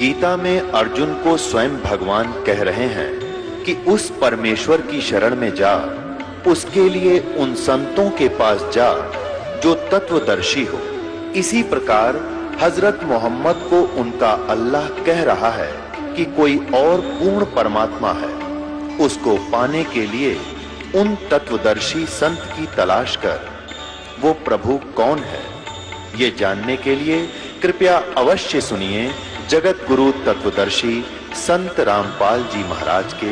गीता में अर्जुन को स्वयं भगवान कह रहे हैं कि उस परमेश्वर की शरण में जा, उसके लिए उन संतों के पास जा जो तत्वदर्शी हो। इसी प्रकार हजरत मोहम्मद को उनका अल्लाह कह रहा है कि कोई और पूर्ण परमात्मा है, उसको पाने के लिए उन तत्वदर्शी संत की तलाश कर। वो प्रभु कौन है, ये जानने के लिए कृपया अवश्य सुनिए जगत गुरु तत्वदर्शी संत रामपाल जी महाराज के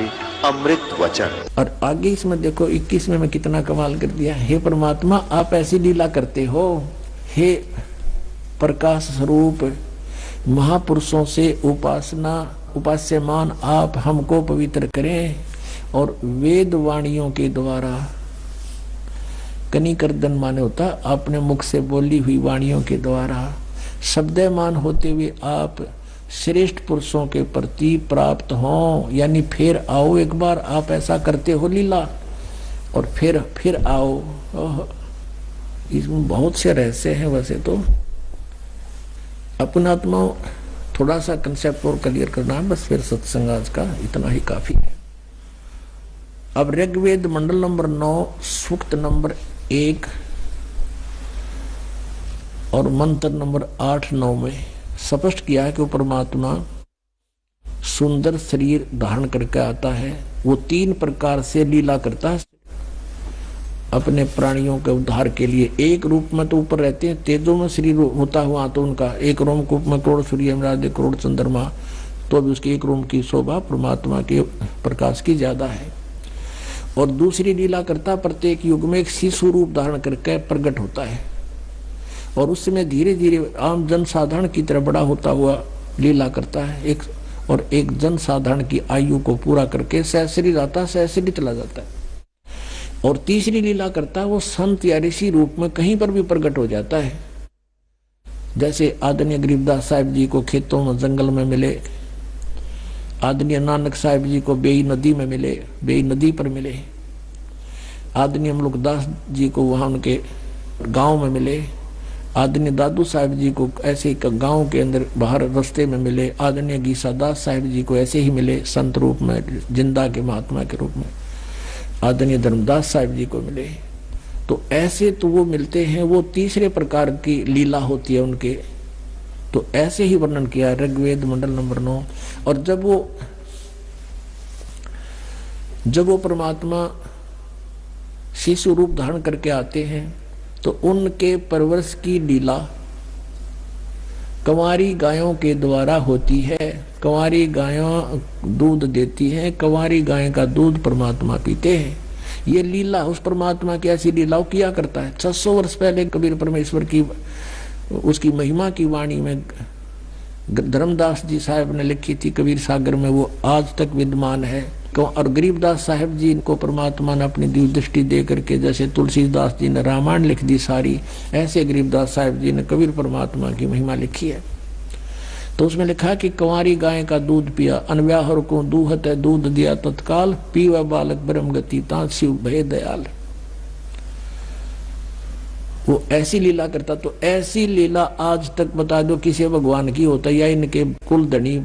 अमृत वचन। और आगे इसमें देखो 21 में मैं कितना कमाल कर दिया। हे परमात्मा, आप ऐसी लीला करते हो, हे प्रकाश स्वरूप महापुरुषों से उपास्यमान आप हमको पवित्र करें और वेद वाणियों के द्वारा, कनिकर्दन माने होता आपने मुख से बोली हुई वाणियों के द्वारा शब्दमान होते हुए आप श्रेष्ठ पुरुषों के प्रति प्राप्त हों, यानी फिर आओ एक बार। आप ऐसा करते हो लीला और फिर आओ। इसमें बहुत से रहस्य हैं। वैसे तो अपनात्मा थोड़ा सा कंसेप्ट और क्लियर करना है, बस फिर सत्संग आज का इतना ही काफी है। अब ऋग्वेद मंडल नंबर 9 सूक्त नंबर 1 और मंत्र नंबर 8-9 में स्पष्ट किया है कि वो परमात्मा सुंदर शरीर धारण करके आता है। वो 3 प्रकार से लीला करता है अपने प्राणियों के उद्धार के लिए। एक रूप में तो ऊपर रहते हैं, तेजों में शरीर होता हुआ तो उनका एक रोमकूप में करोड़ सूर्य यमराज करोड़ चंद्रमा, तो भी उसकी एक रोम की शोभा परमात्मा के प्रकाश की ज्यादा है। और दूसरी लीला करता प्रत्येक युग में एक शिशु रूप धारण करके प्रकट होता है और उसमें धीरे धीरे आम जन साधारण की तरह बड़ा होता हुआ लीला करता है। एक जन साधारण की आयु को पूरा करके सहस्री आता, सहस्री चला जाता है। और तीसरी लीला करता है वो संत या ऋषि रूप में कहीं पर भी प्रकट हो जाता है। जैसे आदरणीय गरीबदास साहिब जी को खेतों में जंगल में मिले, आदरणीय नानक साहिब जी को बेई नदी में मिले, बेई नदी पर मिले, आदरणीय मुल्कदास जी को वहां उनके गांव में मिले, आदरणीय दादू साहिब जी को ऐसे गांव के अंदर बाहर रास्ते में मिले, आदरणीय गीसादास साहिब जी को ऐसे ही मिले संत रूप में, जिंदा के महात्मा के रूप में, आदरणीय धर्मदास साहिब जी को मिले। तो ऐसे तो वो मिलते हैं, वो तीसरे प्रकार की लीला होती है उनके। तो ऐसे ही वर्णन किया ऋग्वेद मंडल नंबर 9। और जब वो परमात्मा शिशु रूप धारण करके आते हैं तो उनके परवरिश की लीला कंवारी गायों के द्वारा होती है। कंवारी गायों दूध देती हैं, कंवारी गाय का दूध परमात्मा पीते हैं। ये लीला उस परमात्मा की ऐसी लीलाओं किया करता है। 600 वर्ष पहले कबीर परमेश्वर की उसकी महिमा की वाणी में धर्मदास जी साहब ने लिखी थी कबीर सागर में, वो आज तक विद्यमान है। और गरीबदास साहब जी को परमात्मा ने अपनी दिव्य दृष्टि दे करके, जैसे तुलसीदास जी ने रामायण लिख दी सारी, ऐसे गरीबदास साहब जी ने कबीर परमात्मा की महिमा लिखी है। तो उसमें लिखा कि कंवारी गाय का दूध पिया, अनव्याहर को दूहत है दूध दिया तत्काल, पीवा बालक ब्रह्म गति तात शिव भय दयाल। वो ऐसी लीला करता। तो ऐसी लीला आज तक बता दो किसी भगवान की होता है या इनके कुल धनी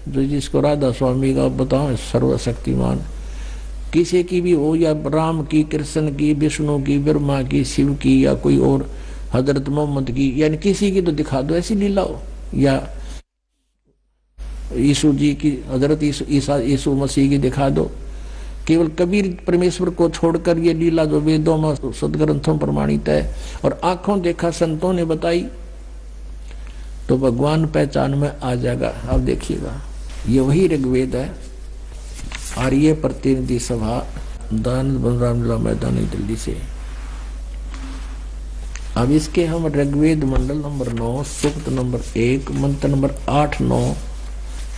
जो जिसको राधा स्वामी का बताओ सर्वशक्तिमान, किसी की भी हो, या राम की, कृष्ण की, विष्णु की, ब्रह्मा की, शिव की, या कोई और हजरत मोहम्मद की, यानी किसी की तो दिखा दो ऐसी लीला हो। या यीशु जी की, हजरत यीशु मसीह की दिखा दो। केवल कबीर परमेश्वर को छोड़कर ये लीला जो वेदों में सदग्रंथों प्रमाणित है और आंखों देखा संतों ने बताई, तो भगवान पहचान में आ जाएगा। आप देखिएगा ये वही ऋग्वेद है। आर्य प्रतिनिधि सभा, दान बलराम लीला मैदान दिल्ली से। अब इसके हम ऋग्वेद मंडल नंबर 9 सूक्त नंबर 1 मंत्र नंबर 8-9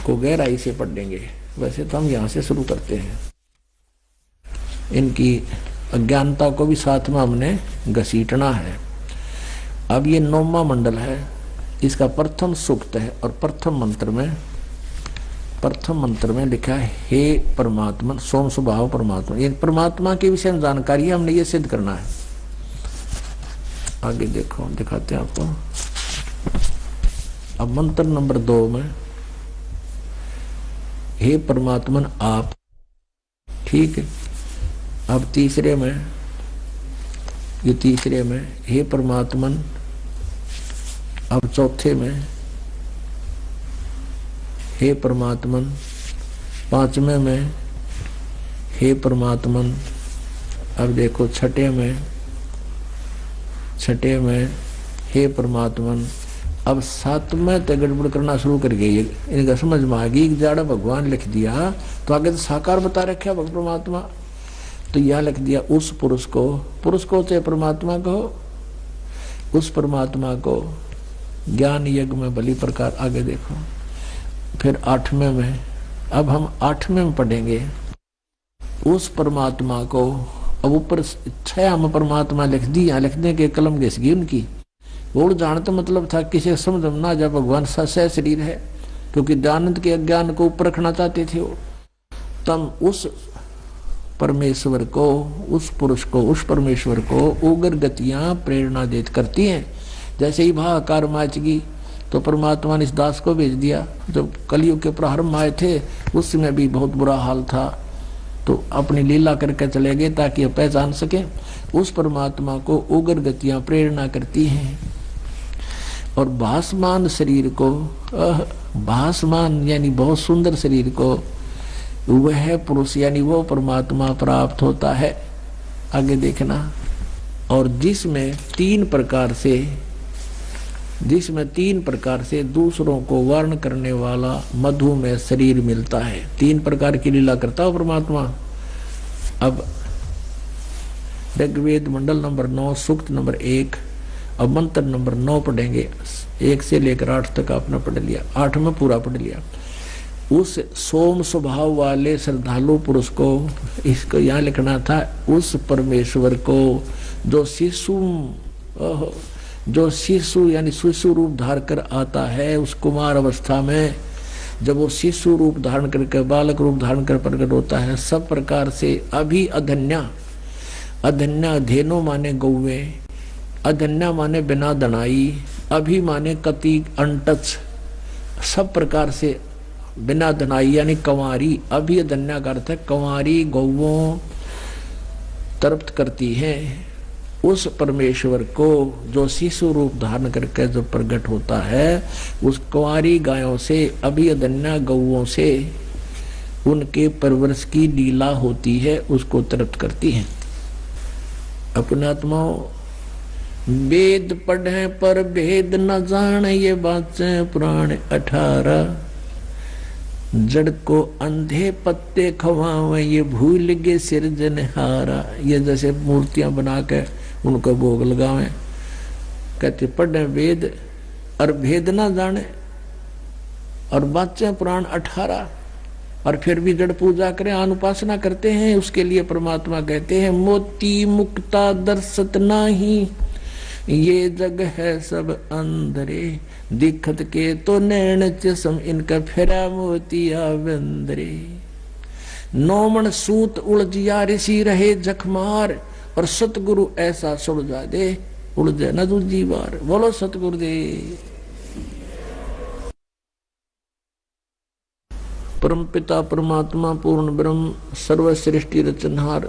को गहराई से पढ़ लेंगे। वैसे तो हम यहाँ से शुरू करते हैं। इनकी अज्ञानता को भी साथ में हमने घसीटना है। अब ये 9वां मंडल है, इसका प्रथम सूक्त है और प्रथम मंत्र में लिखा है हे परमात्मा सोम स्वभाव परमात्मा। ये परमात्मा के विषय में जानकारी है, हमने ये सिद्ध करना है। आगे देखो, दिखाते हैं आपको। अब मंत्र नंबर 2 में हे परमात्मन आप। ठीक है। अब तीसरे में, ये तीसरे में हे परमात्मन। अब चौथे में हे परमात्मन। पांचवें में हे परमात्मन। अब देखो छठे में हे परमात्मन। अब सातवें तक गड़बड़ करना शुरू कर गई। इनका समझ में आ गई, जाड़ा भगवान लिख दिया तो आगे तो साकार बता रखा भगवान परमात्मा, तो यह लिख दिया उस पुरुष को चाहे परमात्मा को, उस परमात्मा को ज्ञान यज्ञ में भली प्रकार। आगे देखो फिर आठवें में, अब हम आठवें में पढ़ेंगे उस परमात्मा को। अब ऊपर छह में परमात्मा लिख दी, यहाँ लिखने के कलम घिस गई उनकी। वो जानते मतलब था किसी समझ में ना जब भगवान सह शरीर है, क्योंकि दयानंद के अज्ञान को ऊपर रखना चाहते थे वो। तब उस परमेश्वर को, उस पुरुष को, उस परमेश्वर को उग्र गतियां प्रेरणा देत करती हैं। जैसे ही भाकार माचगी तो परमात्मा ने इस दास को भेज दिया। जब कलयुग के प्रारंभ आए थे उस समय भी बहुत बुरा हाल था, तो अपनी लीला करके चले गए ताकि ये पहचान सके। उस परमात्मा को उग्र गतियां प्रेरणा करती हैं। और भासमान शरीर को, भासमान यानी बहुत सुंदर शरीर को वह पुरुष यानी वो परमात्मा प्राप्त होता है। आगे देखना। और जिसमें तीन प्रकार से दूसरों को वर्ण करने वाला मधु में शरीर मिलता है। तीन प्रकार की लीला करता हो परमात्मा। अब ऋग्वेद मंडल नंबर 9 सूक्त नंबर 1 अब मंत्र नंबर 9 पढ़ेंगे। 1 से लेकर 8 तक आपने पढ़ लिया, 8 में पूरा पढ़ लिया। उस सोम स्वभाव वाले श्रद्धालु पुरुष को, इसको यहाँ लिखना था उस परमेश्वर को जो शिशु यानी शिशु रूप धार कर आता है। उस कुमार अवस्था में जब वो शिशु रूप धारण करके, बालक रूप धारण कर प्रकट होता है, सब प्रकार से अभी अधन्या धेनो माने गौवे, अधन्या माने बिना दनाई, अभी माने कति अनटच, सब प्रकार से बिना दनाई यानी कंवारी। अभी अधन्या का अर्थ है कंवारी गौवों तर्प्त करती है। उस परमेश्वर को जो शिशु रूप धारण करके जो प्रकट होता है, उस कुंवारी गायों से, अभी अधन्या गौओं से उनके परवरिश की लीला होती है, उसको तृप्त करती है। अपने आत्माओं वेद पढ़े पर भेद न जाने, ये बातें पुराण 18। जड़ को अंधे पत्ते खवावे, ये भूल गे सिरजनहारा। ये जैसे मूर्तियां बना के उनको भोग लगावे। कहते पढ़े वेद और भेद ना जाने, और बातें पुराण 18, और फिर भी जड़ पूजा करें, अनुपासना करते हैं। उसके लिए परमात्मा कहते हैं मोती मुक्ता दर्शत नाही, ये जग है सब अंधरे, दिखत के तो नैन चसम, इनका फेरा मोतिया बंदरे। नौमन सूत उलझिया ऋषि रहे जखमार, और सतगुरु ऐसा सुलझा दे उलझे न दूजी बार। बोलो सतगुरुदेव। परम पिता परमात्मा पूर्ण ब्रह्म सर्वश्रेष्ठी रचनहार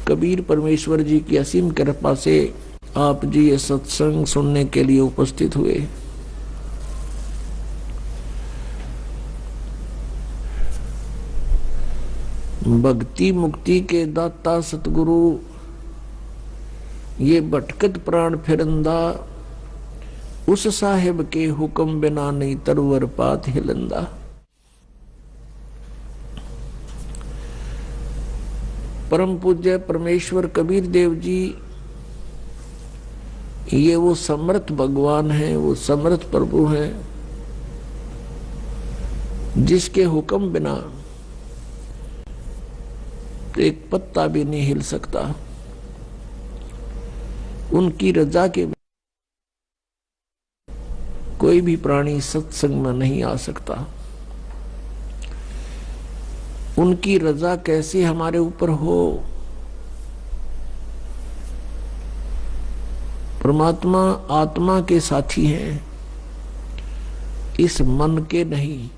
कबीर परमेश्वर जी की असीम कृपा से आप जी ये सत्संग सुनने के लिए उपस्थित हुए। भक्ति मुक्ति के दाता सतगुरु, ये भटकत प्राण फिरंदा, उस साहिब के हुक्म बिना नहीं तरवर पात हिलंदा। परम पूज्य परमेश्वर कबीर देव जी, ये वो समर्थ भगवान हैं, वो समर्थ प्रभु हैं, जिसके हुक्म बिना एक पत्ता भी नहीं हिल सकता। उनकी रजा के कोई भी प्राणी सत्संग में नहीं आ सकता। उनकी रजा कैसे हमारे ऊपर हो। परमात्मा आत्मा के साथी हैं, इस मन के नहीं।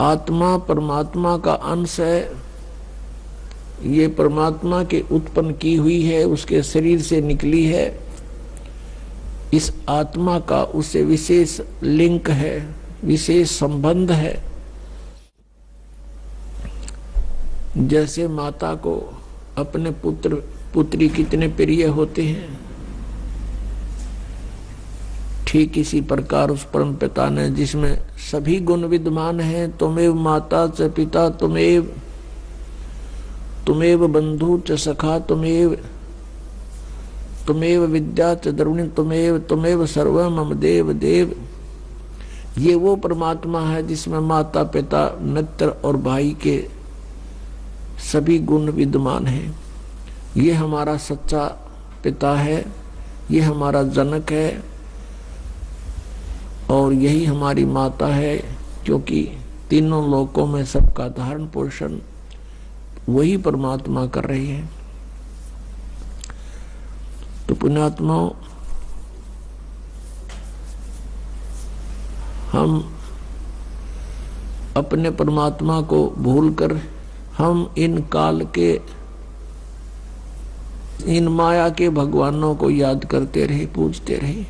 आत्मा परमात्मा का अंश है, ये परमात्मा के उत्पन्न की हुई है, उसके शरीर से निकली है। इस आत्मा का उससे विशेष लिंक है, विशेष संबंध है। जैसे माता को अपने पुत्र पुत्री कितने प्रिय होते हैं, ठीक इसी प्रकार उस परम पिता ने जिसमें सभी गुण विद्यमान हैं, तुमेव माता च पिता तुमेव बंधु च सखा तुमेव विद्या च द्रविणी तुमेव सर्व मम देव देव। ये वो परमात्मा है जिसमें माता पिता मित्र और भाई के सभी गुण विद्यमान हैं। ये हमारा सच्चा पिता है, ये हमारा जनक है और यही हमारी माता है, क्योंकि तीनों लोकों में सबका धारण पोषण वही परमात्मा कर रही है। तो पुण्यात्माओं, हम अपने परमात्मा को भूलकर हम इन काल के इन माया के भगवानों को याद करते रहे, पूजते रहे।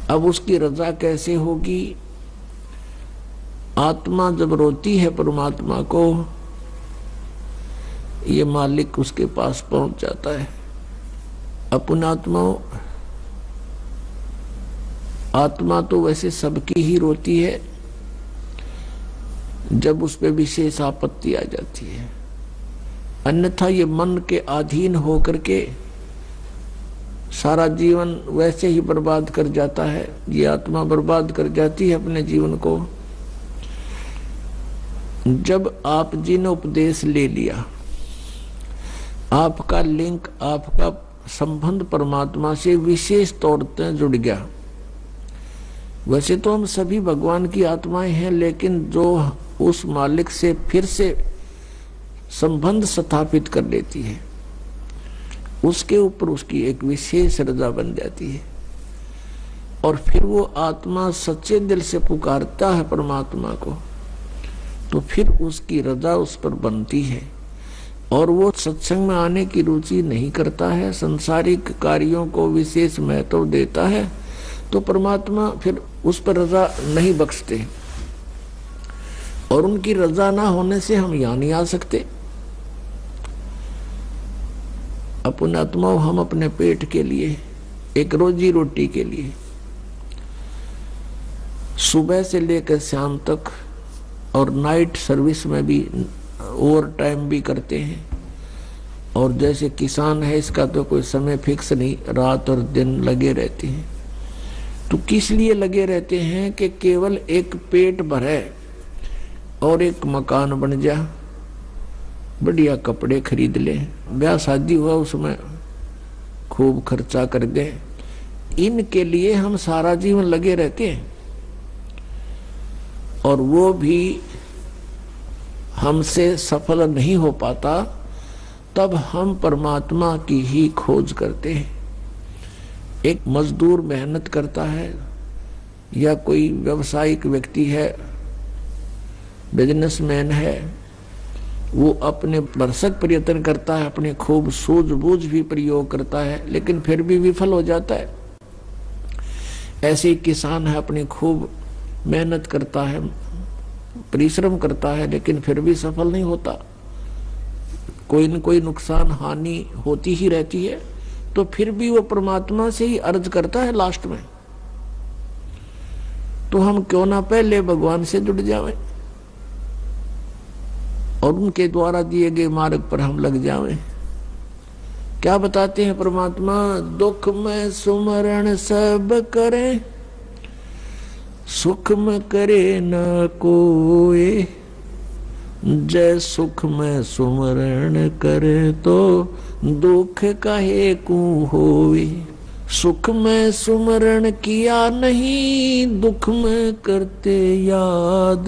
अब उसकी रजा कैसे होगी? आत्मा जब रोती है परमात्मा को, ये मालिक उसके पास पहुंच जाता है। अपन आत्मा तो वैसे सबकी ही रोती है जब उस पे विशेष आपत्ति आ जाती है, अन्यथा ये मन के अधीन होकर के सारा जीवन वैसे ही बर्बाद कर जाता है। ये आत्मा बर्बाद कर जाती है अपने जीवन को। जब आप जी ने उपदेश ले लिया, आपका लिंक, आपका संबंध परमात्मा से विशेष तौर पर जुड़ गया। वैसे तो हम सभी भगवान की आत्माएं हैं, लेकिन जो उस मालिक से फिर से संबंध स्थापित कर लेती है, उसके ऊपर उसकी एक विशेष रजा बन जाती है। और फिर वो आत्मा सच्चे दिल से पुकारता है परमात्मा को, तो फिर उसकी रजा उस पर बनती है। और वो सत्संग में आने की रुचि नहीं करता है, संसारिक कार्यों को विशेष महत्व देता है, तो परमात्मा फिर उस पर रजा नहीं बख्शते। और उनकी रजा ना होने से हम यहाँ नहीं आ सकते। अपन आत्माओं, हम अपने पेट के लिए, एक रोजी रोटी के लिए सुबह से लेकर शाम तक और नाइट सर्विस में भी ओवर टाइम भी करते हैं। और जैसे किसान है, इसका तो कोई समय फिक्स नहीं, रात और दिन लगे रहते हैं। तो किस लिए लगे रहते हैं? कि केवल एक पेट भरे और एक मकान बन जा, बढ़िया कपड़े खरीद ले, ब्याह शादी हुआ उसमें खूब खर्चा कर दे। इनके लिए हम सारा जीवन लगे रहते हैं और वो भी हमसे सफल नहीं हो पाता। तब हम परमात्मा की ही खोज करते हैं। एक मजदूर मेहनत करता है या कोई व्यवसायिक व्यक्ति है, बिजनेसमैन है, वो अपने भरसक प्रयत्न करता है, अपने खूब सूझबूझ भी प्रयोग करता है, लेकिन फिर भी विफल हो जाता है। ऐसे ही किसान है, अपनी खूब मेहनत करता है, परिश्रम करता है, लेकिन फिर भी सफल नहीं होता। कोई न कोई नुकसान हानि होती ही रहती है। तो फिर भी वो परमात्मा से ही अर्ज करता है लास्ट में। तो हम क्यों ना पहले भगवान से जुड़ जाएं और उनके द्वारा दिए गए मार्ग पर हम लग जाएं। क्या बताते हैं परमात्मा? दुख में सुमरण सब करें, सुख में करे न कोई। जय सुख में सुमरण करे तो दुख काहे को होवे। सुख में सुमरण किया नहीं, दुख में करते याद।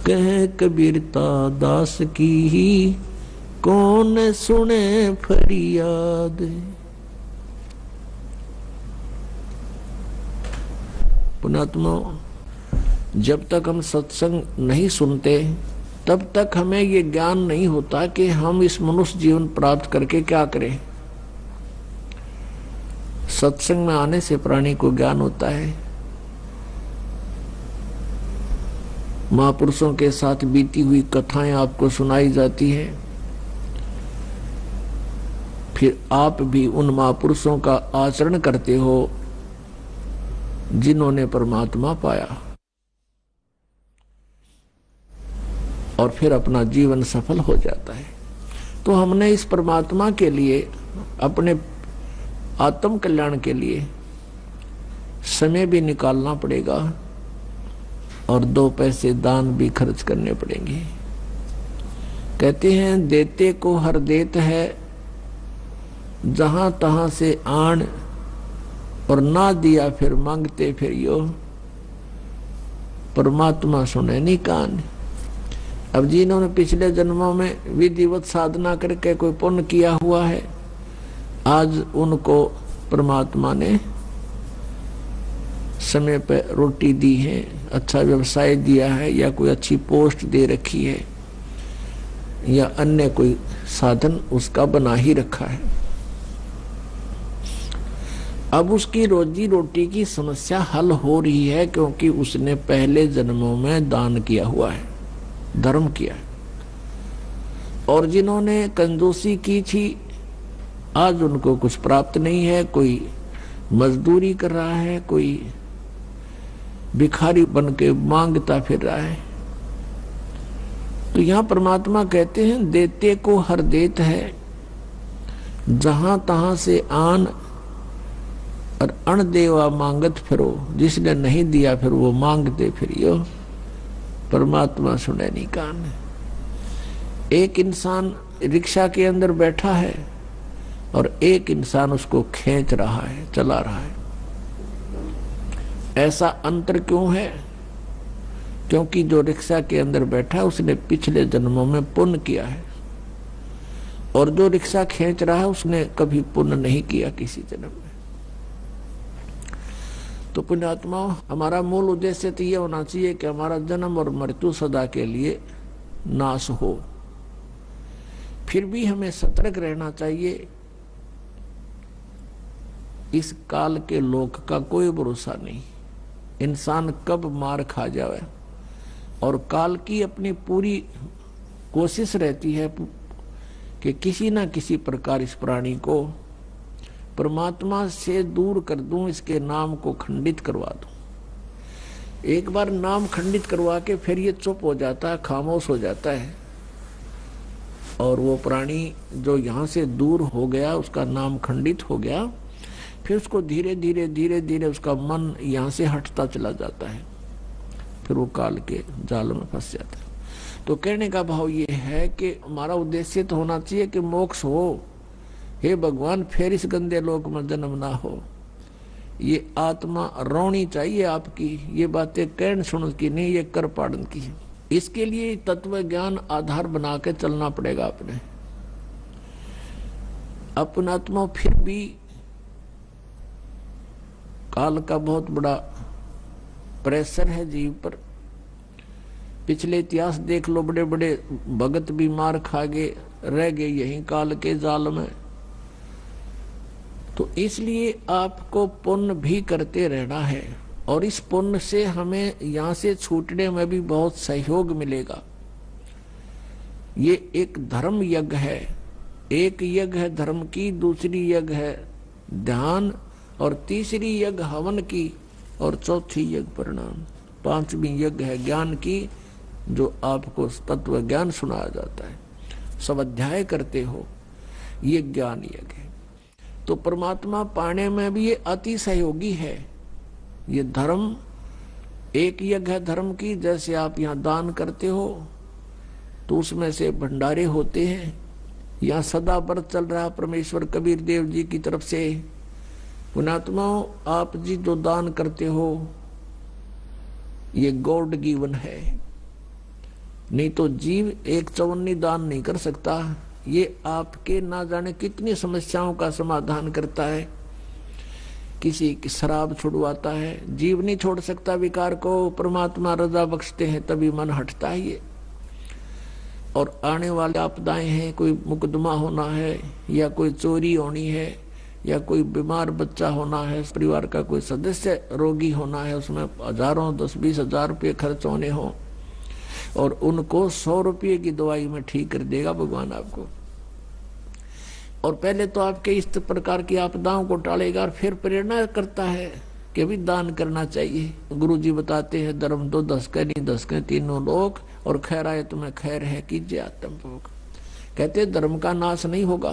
कह कबीरता दास की ही कौन सुने फरियाद। पुण्यात्मा, जब तक हम सत्संग नहीं सुनते तब तक हमें ये ज्ञान नहीं होता कि हम इस मनुष्य जीवन प्राप्त करके क्या करें। सत्संग में आने से प्राणी को ज्ञान होता है। महापुरुषों के साथ बीती हुई कथाएं आपको सुनाई जाती है, फिर आप भी उन महापुरुषों का आचरण करते हो जिन्होंने परमात्मा पाया, और फिर अपना जीवन सफल हो जाता है। तो हमने इस परमात्मा के लिए, अपने आत्म कल्याण के लिए समय भी निकालना पड़ेगा और 2 पैसे दान भी खर्च करने पड़ेंगे। कहते हैं देते को हर देत है, जहां तहां से आन, और ना दिया फिर मांगते फिर यो, परमात्मा सुने नहीं कान। अब जिन्होंने पिछले जन्मों में विधिवत साधना करके कोई पुण्य किया हुआ है, आज उनको परमात्मा ने समय पर रोटी दी है, अच्छा व्यवसाय दिया है, या कोई अच्छी पोस्ट दे रखी है, या अन्य कोई साधन उसका बना ही रखा है। अब उसकी रोजी रोटी की समस्या हल हो रही है, क्योंकि उसने पहले जन्मों में दान किया हुआ है, धर्म किया है। और जिन्होंने कंजूसी की थी, आज उनको कुछ प्राप्त नहीं है। कोई मजदूरी कर रहा है, कोई भिखारी बन के मांगता फिर रहा है। तो यहां परमात्मा कहते हैं देते को हर देत है, जहां तहां से आन, और अण देवा मांगत फिरो। जिसने नहीं दिया फिर वो मांगते फिरियो, परमात्मा सुने नहीं कान। एक इंसान रिक्शा के अंदर बैठा है और एक इंसान उसको खींच रहा है, चला रहा है। ऐसा अंतर क्यों है? क्योंकि जो रिक्शा के अंदर बैठा है उसने पिछले जन्मों में पुण्य किया है, और जो रिक्शा खींच रहा है उसने कभी पुण्य नहीं किया किसी जन्म में। तो पुण्यात्मा, हमारा मूल उद्देश्य तो ये होना चाहिए कि हमारा जन्म और मृत्यु सदा के लिए नाश हो। फिर भी हमें सतर्क रहना चाहिए। इस काल के लोक का कोई भरोसा नहीं, इंसान कब मार खा जाए। और काल की अपनी पूरी कोशिश रहती है कि किसी न किसी प्रकार इस प्राणी को परमात्मा से दूर कर दूं, इसके नाम को खंडित करवा दूं। एक बार नाम खंडित करवा के फिर ये चुप हो जाता है, खामोश हो जाता है, और वो प्राणी जो यहाँ से दूर हो गया, उसका नाम खंडित हो गया, फिर उसको धीरे धीरे धीरे धीरे उसका मन यहाँ से हटता चला जाता है, फिर वो काल के जाल में फंस जाता है। तो कहने का भाव ये है कि हमारा उद्देश्य तो होना चाहिए कि मोक्ष हो। हे भगवान, फिर इस गंदे लोक में जन्म ना हो। ये आत्मा रोनी चाहिए आपकी। ये बातें कहन सुन की नहीं, ये कर पाड़न की है। इसके लिए तत्व ज्ञान आधार बना के चलना पड़ेगा अपने। अपनात्मा फिर भी काल का बहुत बड़ा प्रेशर है जीव पर। पिछले इतिहास देख लो, बड़े बड़े भगत भी मार खा गए, रह गए यहीं काल के जाल में। तो इसलिए आपको पुण्य भी करते रहना है, और इस पुण्य से हमें यहाँ से छूटने में भी बहुत सहयोग मिलेगा। ये एक धर्म यज्ञ है। एक यज्ञ है धर्म की, दूसरी यज्ञ है ध्यान, और तीसरी यज्ञ हवन की, और चौथी यज्ञ परिणाम, पांचवी यज्ञ है ज्ञान की, जो आपको तत्व ज्ञान सुनाया जाता है। सब अध्याय करते हो, ये ज्ञान यज्ञ है। तो परमात्मा पाने में भी ये अति सहयोगी है। ये धर्म एक यज्ञ है धर्म की। जैसे आप यहाँ दान करते हो तो उसमें से भंडारे होते हैं। यहाँ सदा व्रत चल रहा परमेश्वर कबीर देव जी की तरफ से। पुण्यात्माओं, आप जी जो दान करते हो ये गॉड गिवन है, नहीं तो जीव एक चवन्नी दान नहीं कर सकता। ये आपके ना जाने कितनी समस्याओं का समाधान करता है। किसी की शराब छुड़वाता है। जीव नहीं छोड़ सकता विकार को, परमात्मा रजा बख्शते हैं तभी मन हटता है ये। और आने वाले आपदाएं हैं, कोई मुकदमा होना है या कोई चोरी होनी है या कोई बीमार बच्चा होना है, परिवार का कोई सदस्य रोगी होना है, उसमें हजारों 10-20 हजार रुपये खर्च होने हो और उनको 100 रुपये की दवाई में ठीक कर देगा भगवान आपको। और पहले तो आपके इस प्रकार की आपदाओं को टालेगा और फिर प्रेरणा करता है कि भी दान करना चाहिए। गुरु जी बताते हैं धर्म तो 10 के नहीं 10 के तीनों लोग और खैर आए तुम्हें खैर है कीजिए आत्मभोग। कहते धर्म का नाश नहीं होगा,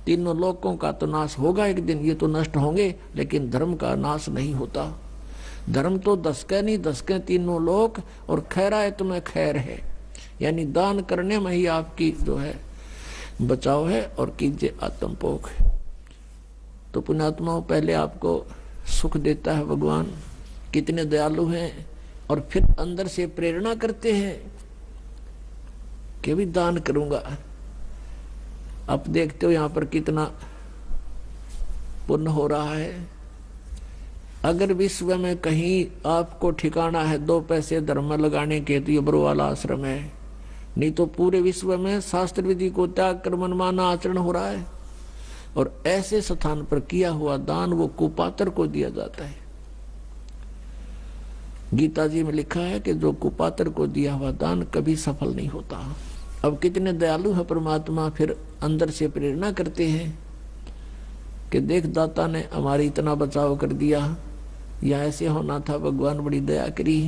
तीनों लोगों का तो नाश होगा एक दिन, ये तो नष्ट होंगे, लेकिन धर्म का नाश नहीं होता। धर्म तो 10 के नहीं 10 के तीनों लोग और खैर आए तुम्हें खैर है, यानी दान करने में ही आपकी जो है बचाव है और कीजिए आत्मभोग। तो पुण्यात्माओं पहले आपको सुख देता है भगवान, कितने दयालु हैं, और फिर अंदर से प्रेरणा करते हैं कि भी दान करूंगा। आप देखते हो यहां पर कितना पुण्य हो रहा है। अगर विश्व में कहीं आपको ठिकाना है 2 पैसे धर्म में लगाने के तो ये बरवाला आश्रम है, नहीं तो पूरे विश्व में शास्त्र विधि को त्याग कर मनमाना आचरण हो रहा है। और ऐसे स्थान पर किया हुआ दान वो कुपात्र को दिया जाता है। गीता जी में लिखा है कि जो कुपात्र को दिया हुआ दान कभी सफल नहीं होता। अब कितने दयालु है परमात्मा, फिर अंदर से प्रेरणा करते हैं कि देख दाता ने हमारी इतना बचाव कर दिया, या ऐसे होना था, भगवान बड़ी दया करी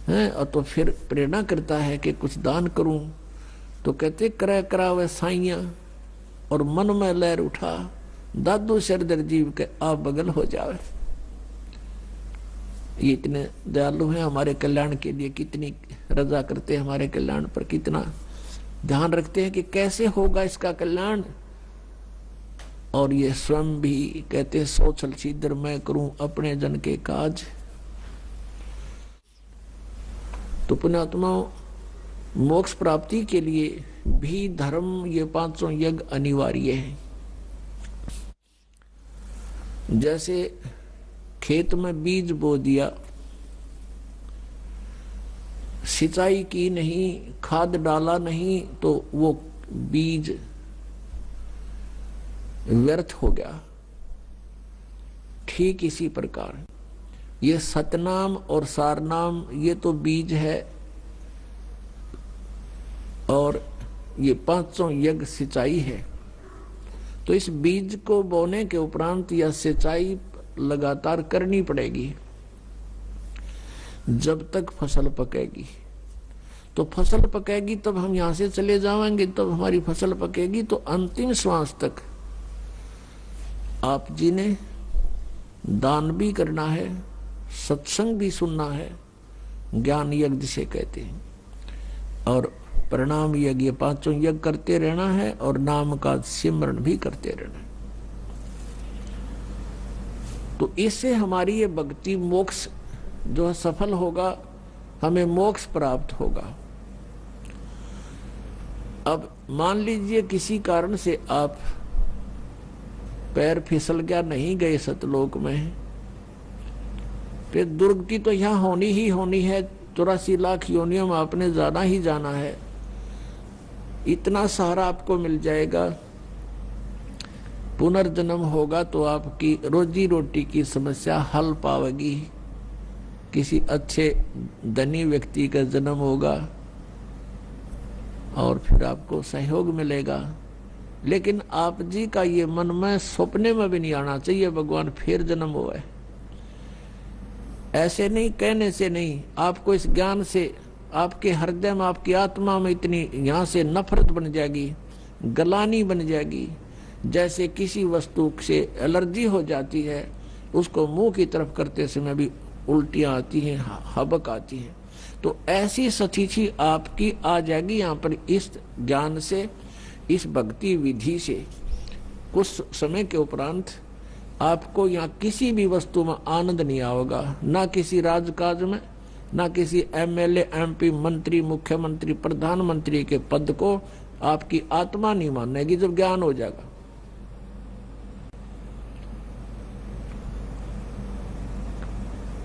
है। और तो फिर प्रेरणा करता है कि कुछ दान करूं। तो कहते करे करावे साइया और मन में लहर उठा, दादू शरदर जीव के आप बगल हो जावे। ये इतने दयालु हैं, हमारे कल्याण के लिए कितनी रजा करते हैं, हमारे कल्याण पर कितना ध्यान रखते हैं कि कैसे होगा इसका कल्याण। और ये स्वयं भी कहते सोचल छिद्र मैं करूं अपने जन के काज। तो पुण्यात्माओं मोक्ष प्राप्ति के लिए भी धर्म ये 5 यज्ञ अनिवार्य है। जैसे खेत में बीज बो दिया, सिंचाई की नहीं, खाद डाला नहीं, तो वो बीज व्यर्थ हो गया। ठीक इसी प्रकार ये सतनाम और सारनाम ये तो बीज है, और ये 5 यज्ञ सिंचाई है। तो इस बीज को बोने के उपरांत यह सिंचाई लगातार करनी पड़ेगी जब तक फसल पकेगी। तो फसल पकेगी तब हम यहां से चले जाएंगे, तब हमारी फसल पकेगी। तो अंतिम श्वास तक आप जी ने दान भी करना है, सत्संग भी सुनना है, ज्ञान यज्ञ जिसे कहते हैं, और प्रणाम यज्ञ 5 यज्ञ करते रहना है, और नाम का सिमरण भी करते रहना है। तो इससे हमारी ये भक्ति मोक्ष जो है सफल होगा, हमें मोक्ष प्राप्त होगा। अब मान लीजिए किसी कारण से आप पैर फिसल गया, नहीं गए सतलोक में, फिर दुर्गति तो यहां होनी ही होनी है। 84 लाख योनियों में आपने जाना ही जाना है। इतना सहारा आपको मिल जाएगा, पुनर्जन्म होगा तो आपकी रोजी रोटी की समस्या हल पावेगी। किसी अच्छे धनी व्यक्ति का जन्म होगा और फिर आपको सहयोग मिलेगा। लेकिन आप जी का ये मन में सपने में भी नहीं आना चाहिए भगवान फिर जन्म हुआ है। ऐसे नहीं, कहने से नहीं, आपको इस ज्ञान से आपके हृदय में, आपकी आत्मा में इतनी यहां से नफरत बन जाएगी, गलानी बन जाएगी। जैसे किसी वस्तु से एलर्जी हो जाती है, उसको मुंह की तरफ करते समय भी उल्टियां आती हैं, हबक आती है। तो ऐसी सतीची आपकी आ जाएगी यहाँ पर इस ज्ञान से, इस भक्ति विधि से। कुछ समय के उपरांत आपको यहाँ किसी भी वस्तु में आनंद नहीं आएगा, ना किसी राजकाज में, ना किसी एमएलए, एमपी, मंत्री, मुख्यमंत्री, प्रधानमंत्री के पद को आपकी आत्मा नहीं मानेगी जब ज्ञान हो जाएगा।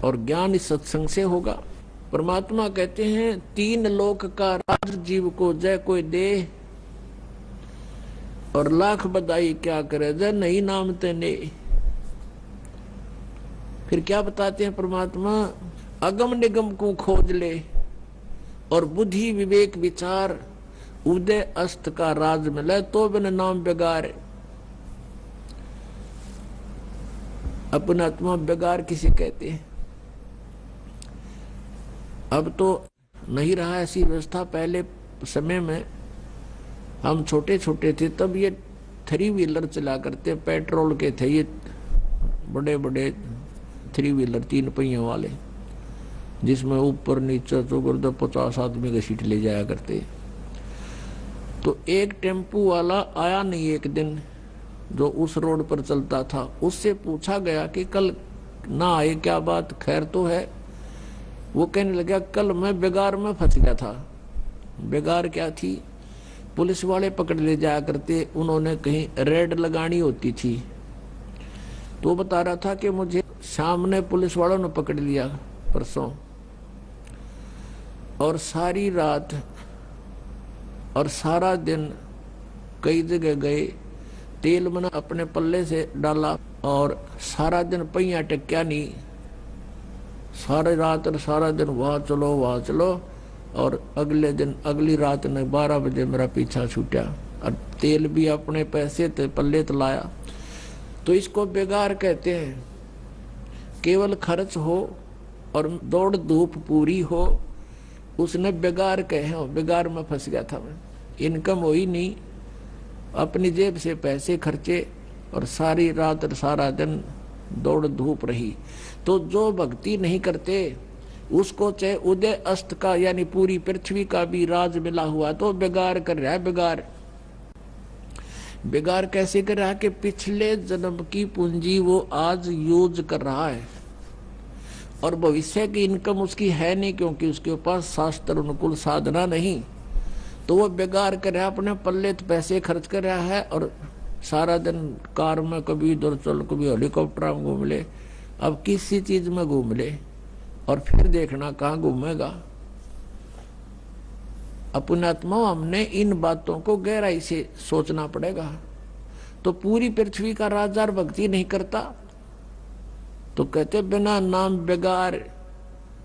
और ज्ञान इस सत्संग से होगा। परमात्मा कहते हैं 3 लोक का राज जीव को जय कोई दे, और लाख बधाई क्या करे जय नहीं नाम तेने। फिर क्या बताते हैं परमात्मा, अगम निगम को खोज ले और बुद्धि विवेक विचार उदय अस्त का राज मिले तो बिन नाम बेगार। अपना आत्मा बेगार किसे कहते हैं? अब तो नहीं रहा ऐसी व्यवस्था। पहले समय में हम छोटे छोटे थे तब ये 3 व्हीलर चला करते, पेट्रोल के थे ये बड़े बड़े 3 व्हीलर 3 पहियों वाले, जिसमें ऊपर नीचे तो 50 आदमी का सीट ले जाया करते। तो एक टेम्पू वाला आया नहीं एक दिन, जो उस रोड पर चलता था। उससे पूछा गया कि कल ना आए, क्या बात, खैर तो है? वो कहने लगा कल मैं बेगार में फंस गया था। बेगार क्या थी? पुलिस वाले पकड़ ले जाया करते, उन्होंने कहीं रेड लगानी होती थी। तो बता रहा था कि मुझे शाम ने पुलिस वालों ने पकड़ लिया परसों, और सारी रात और सारा दिन कई जगह गए, तेल मैंने अपने पल्ले से डाला और सारा दिन पहिया टेक्या नहीं। सारी रात और सारा दिन वहां चलो, और अगले दिन अगली रात ने 12 बजे मेरा पीछा छूटा, और तेल भी अपने पैसे ते पल्ले तो लाया। तो इसको बेगार कहते हैं। केवल खर्च हो और दौड़ धूप पूरी हो, उसने बेगार कहे। बेगार में फंस गया था मैं, इनकम हुई नहीं, अपनी जेब से पैसे खर्चे और सारी रात और सारा दिन दौड़ धूप रही। तो जो भक्ति नहीं करते उसको चाहे उदय अस्त का यानी पूरी पृथ्वी का भी राज मिला हुआ तो बेगार कर रहा है। बेगार कैसे कर रहा है कि पिछले जन्म की पूंजी वो आज यूज कर रहा है और भविष्य की इनकम उसकी है नहीं, क्योंकि उसके पास शास्त्र अनुकूल साधना नहीं। तो वो बेगार कर रहा है, अपने पल्ले पैसे खर्च कर रहा है और सारा दिन कार में कभी इधर चल, कभी हेलीकॉप्टर में घूम ले, अब किसी चीज में घूम ले, और फिर देखना कहाँ घूमेगा। अपने आत्मा हमने इन बातों को गहराई से सोचना पड़ेगा। तो पूरी पृथ्वी का राजार भक्ति नहीं करता तो कहते बिना नाम बेगार।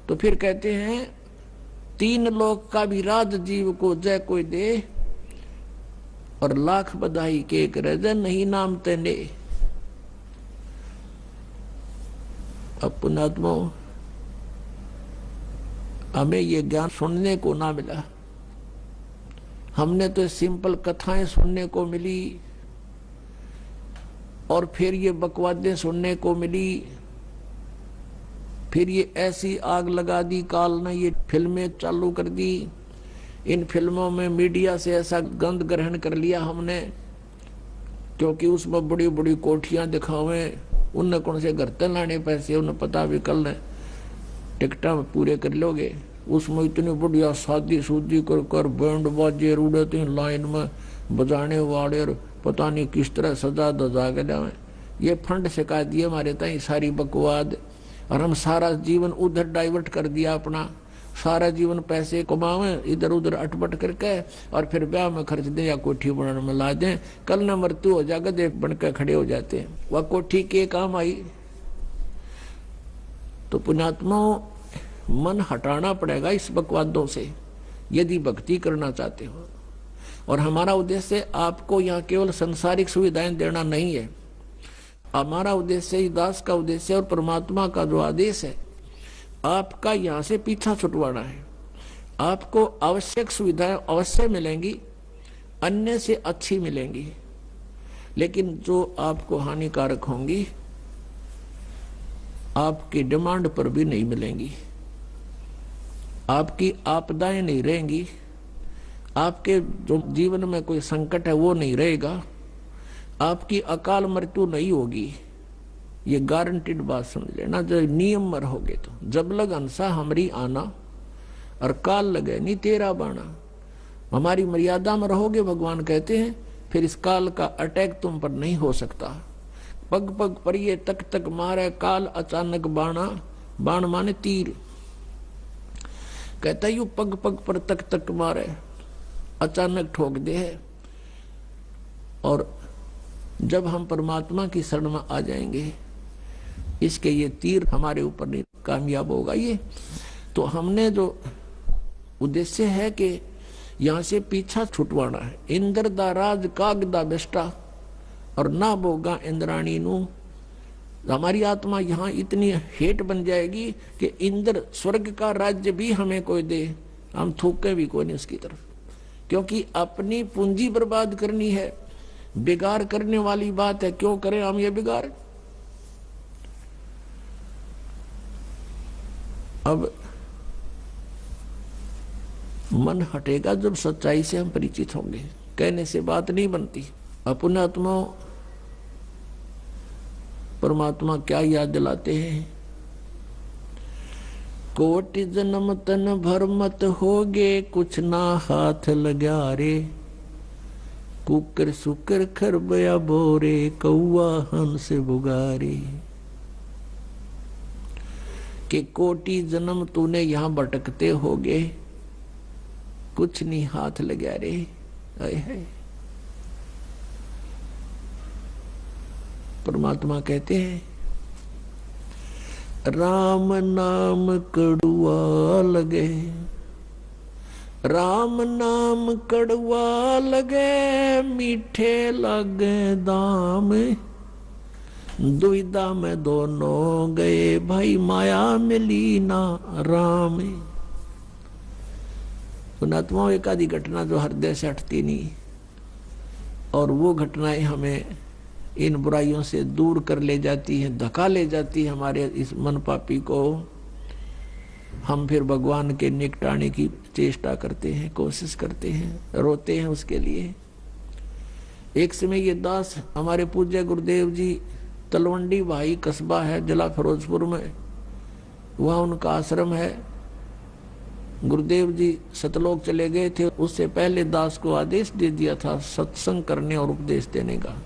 तो फिर कहते हैं 3 लोक का भी राज जीव को जय कोई दे, और लाख बधाई के करे जय नहीं नाम तेने। अपने आत्मा हमें ये ज्ञान सुनने को ना मिला। हमने तो सिंपल कथाएं सुनने को मिली, और फिर ये बकवादें सुनने को मिली, फिर ये ऐसी आग लगा दी काल ने, ये फिल्में चालू कर दी। इन फिल्मों में मीडिया से ऐसा गंध ग्रहण कर लिया हमने, क्योंकि उसमें बड़ी बड़ी कोठियां दिखावे, उनने कौन से घर तक लाने पैसे, उन्हें पता भी कल ने टिकटा पूरे कर लोगे। उसमें इतनी बढ़िया शादी सूदी कर बैंड बाजे रूड़ते लाइन में बजाने वाले, और पता नहीं किस तरह सजा दजा के लावे। ये फंड सिखा दिए हमारे ताई सारी बकवाद, और हम सारा जीवन उधर डाइवर्ट कर दिया अपना। सारा जीवन पैसे कमावे इधर उधर अटपट करके, और फिर ब्याह में खर्च दें या कोठी बनाने में ला दें। कल न मृत्यु हो जाएगा, देख बनकर खड़े हो जाते हैं। वह कोठी के काम आई। तो पुण्यात्माओं, मन हटाना पड़ेगा इस बकवादों से यदि भक्ति करना चाहते हो। और हमारा उद्देश्य आपको यहाँ केवल संसारिक सुविधाएं देना नहीं है। हमारा उद्देश्य, दास का उद्देश्य और परमात्मा का जो आदेश है, आपका यहाँ से पीछा छुटवाना है। आपको आवश्यक सुविधाएं अवश्य मिलेंगी, अन्य से अच्छी मिलेंगी, लेकिन जो आपको हानिकारक होंगी आपकी डिमांड पर भी नहीं मिलेंगी। आपकी आपदाएं नहीं रहेंगी, आपके जो जीवन में कोई संकट है वो नहीं रहेगा, आपकी अकाल मृत्यु नहीं होगी। ये गारंटीड बात समझ लेना। जो नियम में रहोगे तो जब लग हंसा हमरी आना, और काल लगे नहीं तेरा बाना। हमारी मर्यादा में रहोगे भगवान कहते हैं, फिर इस काल का अटैक तुम पर नहीं हो सकता। पग पग पर ये तक तक मारे काल अचानक बाना, बाण माने तीर। कहता यू पग पग पर तक तक मारे, अचानक ठोक दे है। और जब हम परमात्मा की शरण में आ जाएंगे, इसके ये तीर हमारे ऊपर नहीं कामयाब होगा। ये तो हमने जो उद्देश्य है कि यहां से पीछा छुटवाना है। इंद्र दा राज काग दा बेस्टा और ना बोगा इंद्राणी नू। हमारी आत्मा यहाँ इतनी हेट बन जाएगी कि इंद्र स्वर्ग का राज्य भी हमें कोई दे, हम थूके भी कोई नहीं उसकी तरफ, क्योंकि अपनी पूंजी बर्बाद करनी है। बिगाड़ करने वाली बात है, क्यों करें हम ये बिगाड़। अब मन हटेगा जब सच्चाई से हम परिचित होंगे। कहने से बात नहीं बनती। अपने आत्मा परमात्मा क्या याद दिलाते हैं, कोटि जन्म तन भर मत होगे, कुछ ना हाथ लगा रे। कुकर सुकर खरबया बोरे, कौआ हंस बुगारे। कि कोटि जन्म तूने यहां भटकते होगे, कुछ नहीं हाथ लगा रे। है परमात्मा कहते हैं, राम नाम कड़ुआ लगे, राम नाम कड़ुआ लगे, मीठे लगे दाम। दुविधा में दोनों गए, भाई माया मिली ना राम। पुणात्मा एक आदि घटना जो हृदय से हटती नहीं, और वो घटनाएं हमें इन बुराइयों से दूर कर ले जाती हैं, धक्का ले जाती है हमारे इस मन पापी को। हम फिर भगवान के निकटाने की चेष्टा करते हैं, कोशिश करते हैं, रोते हैं उसके लिए। एक समय ये दास हमारे पूज्य गुरुदेव जी, तलवंडी भाई कस्बा है जिला फिरोजपुर में, वहाँ उनका आश्रम है। गुरुदेव जी सतलोक चले गए थे, उससे पहले दास को आदेश दे दिया था सत्संग करने और उपदेश देने का।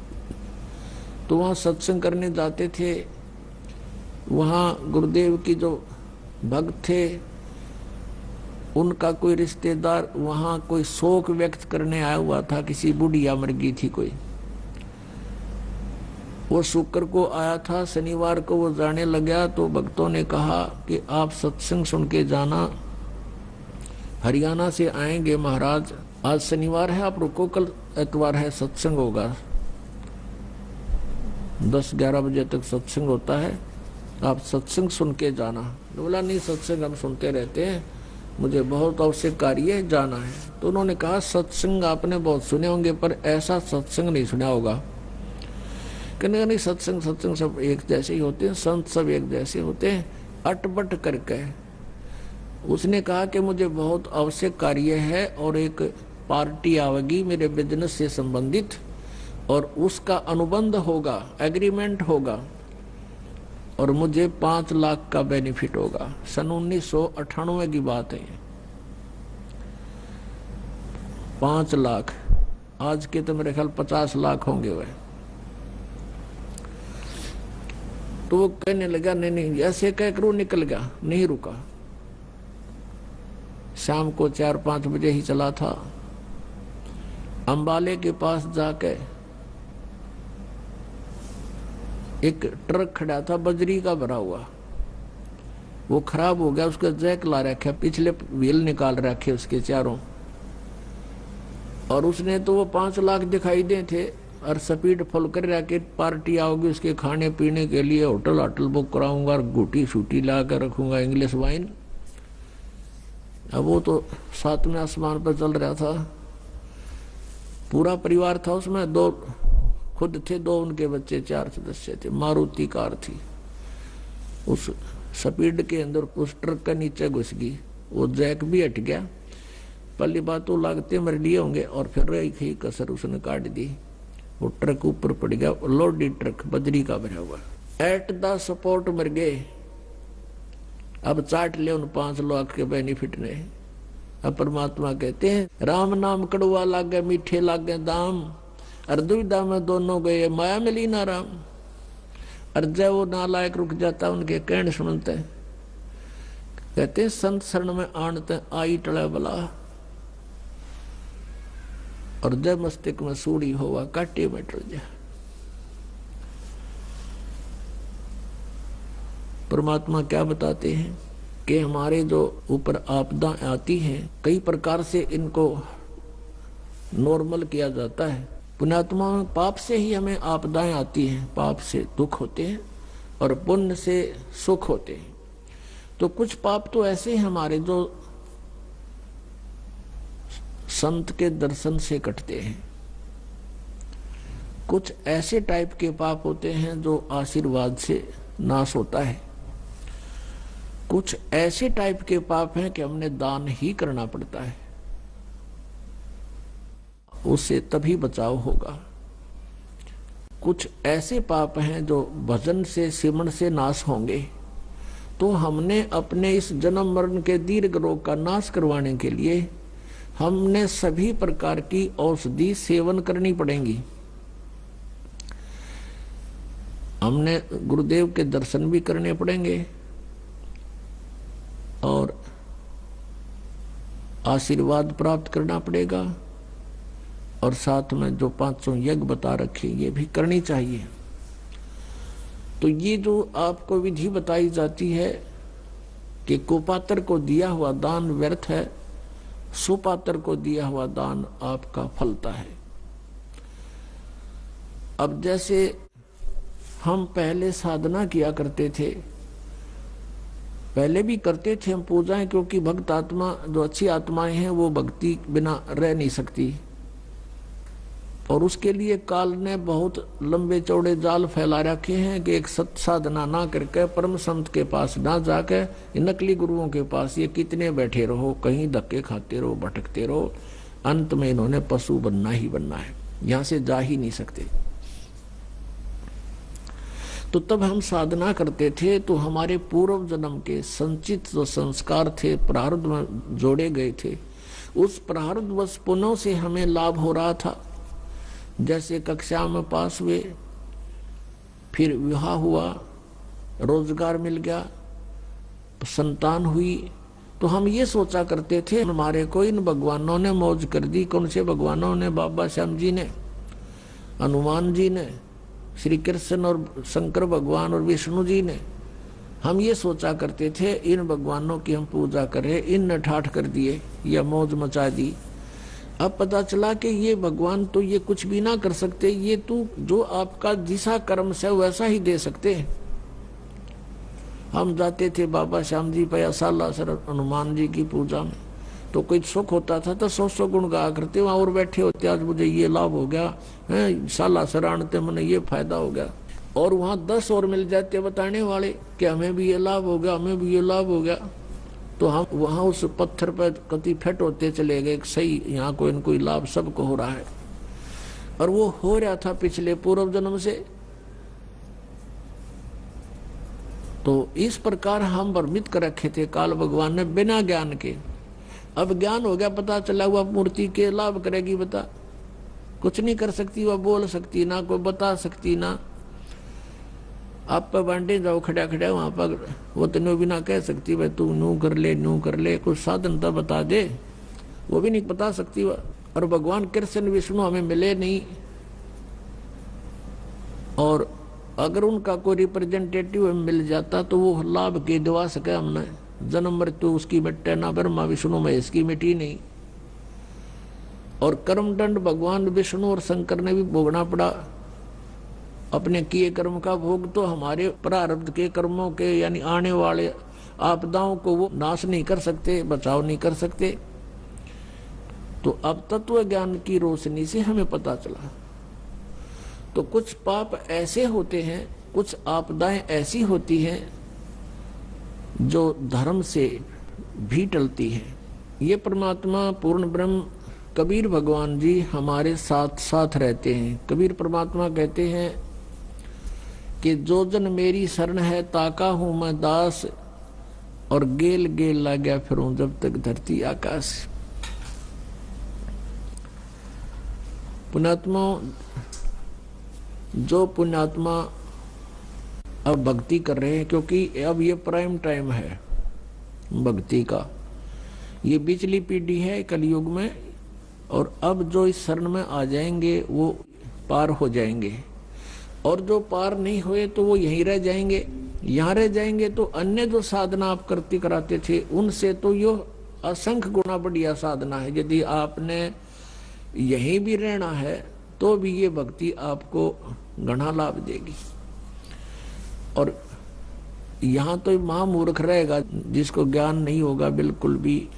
तो वहाँ सत्संग करने जाते थे। वहाँ गुरुदेव की जो भक्त थे, उनका कोई रिश्तेदार वहाँ कोई शोक व्यक्त करने आया हुआ था, किसी बुढ़िया मर गई थी कोई। वो शुक्र को आया था, शनिवार को वो जाने लगा। तो भक्तों ने कहा कि आप सत्संग सुन के जाना, हरियाणा से आएंगे महाराज, आज शनिवार है, आप रुको, कल इतवार है, सत्संग होगा, 10-11 बजे तक सत्संग होता है, आप सत्संग सुन के जाना। बोला नहीं, सत्संग हम सुनते रहते हैं, मुझे बहुत आवश्यक कार्य है, जाना है। तो उन्होंने कहा सत्संग आपने बहुत सुने होंगे, पर ऐसा सत्संग नहीं सुना होगा। कहने नहीं, सत्संग सब एक जैसे ही होते हैं, संत सब एक जैसे होते हैं, अटपट करके। उसने कहा कि मुझे बहुत आवश्यक कार्य है और एक पार्टी आवेगी मेरे बिजनेस से संबंधित, और उसका अनुबंध होगा, एग्रीमेंट होगा, और मुझे 5 लाख का बेनिफिट होगा। सन 1998 की बात है। 5 लाख, आज के तो मेरे ख्याल 50 लाख होंगे वह। तो वो कहने लगा नहीं, ऐसे कह कर वो निकल गया, नहीं रुका। शाम को 4-5 बजे ही चला था। अंबाले के पास जाके एक ट्रक खड़ा था बजरी का भरा हुआ, वो खराब हो गया, उसका जैक ला रखा, पिछले व्हील निकाल रखे उसके चारों, और उसने तो वो 5 लाख दिखाई दे थे, और स्पीड फुल कर रखे, पार्टी आओगी उसके खाने पीने के लिए, होटल बुक कराऊंगा और गुटी शूटी ला कर रखूंगा, इंग्लिश वाइन। अब वो तो 7वें आसमान पर चल रहा था, पूरा परिवार था उसमें, 2 खुद थे, 2 उनके बच्चे, 4 सदस्य थे, मारुति कार थी। उस स्पीड के अंदर उस ट्रक का नीचे घुस गई, वो जैक भी हट गया, पहली बात तो लागते मर लिए होंगे, और फिर रही कसर उसने काट दी, वो ट्रक ऊपर पड़ गया, लोडेड ट्रक बजरी का भरा हुआ, एट द सपोर्ट मर गए। अब चाट ले उन 5 लाख के बेनिफिट ने। अब परमात्मा कहते हैं, राम नाम कड़ुआ लागे, मीठे लागे दाम, और दुविधा में दोनों गए, माया मिली ना राम। और जब वो नालायक रुक जाता, उनके कहने सुनते, कहते हैं संत शरण में आणते आई टले बला, और जय मस्तिष्क में सूड़ी होवा काटे में टल जा। परमात्मा क्या बताते हैं कि हमारे जो ऊपर आपदा आती हैं, कई प्रकार से इनको नॉर्मल किया जाता है। पुण्यात्मा में पाप से ही हमें आपदाएं आती हैं, पाप से दुख होते हैं और पुण्य से सुख होते हैं। तो कुछ पाप तो ऐसे हैं हमारे जो संत के दर्शन से कटते हैं, कुछ ऐसे टाइप के पाप होते हैं जो आशीर्वाद से नाश होता है, कुछ ऐसे टाइप के पाप हैं कि हमने दान ही करना पड़ता है, उससे तभी बचाव होगा। कुछ ऐसे पाप हैं जो भजन से सिमरण से नाश होंगे। तो हमने अपने इस जन्म मरण के दीर्घ रोग का नाश करवाने के लिए हमने सभी प्रकार की औषधि सेवन करनी पड़ेंगी। हमने गुरुदेव के दर्शन भी करने पड़ेंगे और आशीर्वाद प्राप्त करना पड़ेगा, और साथ में जो 500 यज्ञ बता रखे ये भी करनी चाहिए। तो ये जो आपको विधि बताई जाती है कि कुपात्र को दिया हुआ दान व्यर्थ है, सुपात्र को दिया हुआ दान आपका फलता है। अब जैसे हम पहले साधना किया करते थे, पहले भी करते थे हम पूजाएं, क्योंकि भक्त आत्मा जो अच्छी आत्माएं हैं वो भक्ति बिना रह नहीं सकती, और उसके लिए काल ने बहुत लंबे चौड़े जाल फैला रखे हैं कि एक सत साधना ना करके परम संत के पास ना जाके नकली गुरुओं के पास ये कितने बैठे रहो, कहीं धक्के खाते रहो, भटकते रहो, अंत में इन्होंने पशु बनना ही बनना है, यहां से जा ही नहीं सकते। तो तब हम साधना करते थे तो हमारे पूर्व जन्म के संचित जो संस्कार थे, प्रारब्ध में जोड़े गए थे, उस प्रारब्ध वश पुनः से हमें लाभ हो रहा था। जैसे कक्षा में पास हुए, फिर विवाह हुआ, रोजगार मिल गया, संतान हुई, तो हम ये सोचा करते थे हमारे को इन भगवानों ने मौज कर दी। कौन से भगवानों ने? बाबा श्याम जी ने, हनुमान जी ने, श्री कृष्ण और शंकर भगवान और विष्णु जी ने। हम ये सोचा करते थे इन भगवानों की हम पूजा करें, इन ने ठाठ कर दिए या मौज मचा दी। अब पता चला कि ये भगवान तो ये कुछ भी ना कर सकते, ये तो जो आपका जिसा कर्म से वैसा ही दे सकते हैं। हम जाते थे बाबा श्याम जी पे साला सर हनुमान जी की पूजा में, तो कोई सुख होता था तो 100 गुण गा करते, वहां और बैठे होते, आज मुझे ये लाभ हो गया है, साला सर आनते मैंने ये फायदा हो गया, और वहां 10 और मिल जाते बताने वाले कि हमें भी ये लाभ हो गया, हमें भी ये लाभ हो गया। तो हम वहां उस पत्थर पर कति फेट होते चले गए, सही यहाँ कोई न कोई लाभ सबको हो रहा है, और वो हो रहा था पिछले पूर्व जन्म से। तो इस प्रकार हम भ्रमित कर रखे थे काल भगवान ने बिना ज्ञान के। अब ज्ञान हो गया, पता चला वह मूर्ति के लाभ करेगी, बता कुछ नहीं कर सकती, वह बोल सकती ना, कोई बता सकती ना। आप पर बांटे जाओ खड़ा खड़ा वहां पर, वो तेनों भी ना कह सकती भाई तू नू कर ले, कुछ साधन तो बता दे, वो भी नहीं बता सकती वह। और भगवान कृष्ण विष्णु हमें मिले नहीं, और अगर उनका कोई रिप्रेजेंटेटिव मिल जाता तो वो लाभ के दिवा सके हमने। जन्म मृत्यु उसकी मिटे ना, ब्रह्मा विष्णु महेश की मिटी नहीं। और कर्मदंड भगवान विष्णु और शंकर ने भी भोगना पड़ा, अपने किए कर्म का भोग। तो हमारे प्रारब्ध के कर्मों के यानी आने वाले आपदाओं को वो नाश नहीं कर सकते, बचाव नहीं कर सकते। तो अब तत्व ज्ञान की रोशनी से हमें पता चला। तो कुछ पाप ऐसे होते हैं, कुछ आपदाएं ऐसी होती हैं जो धर्म से भी टलती है। ये परमात्मा पूर्ण ब्रह्म कबीर भगवान जी हमारे साथ साथ रहते हैं। कबीर परमात्मा कहते हैं कि जो जन मेरी शरण है ताका हूं मैं दास, और गेल गेल ला गया फिरूं जब तक धरती आकाश। पुण्यात्मा, जो पुण्यात्मा अब भक्ति कर रहे हैं, क्योंकि अब ये प्राइम टाइम है, भक्ति का। ये पिछली पीढ़ी है कलयुग में, और अब जो इस शरण में आ जाएंगे वो पार हो जाएंगे, और जो पार नहीं हुए तो वो यहीं रह जाएंगे। यहाँ रह जाएंगे तो अन्य जो साधना आप करते कराते थे उनसे तो यो असंख्य गुना बढ़िया साधना है। यदि आपने यहीं भी रहना है तो भी ये भक्ति आपको घना लाभ देगी। और यहाँ तो महामूर्ख रहेगा जिसको ज्ञान नहीं होगा बिल्कुल भी,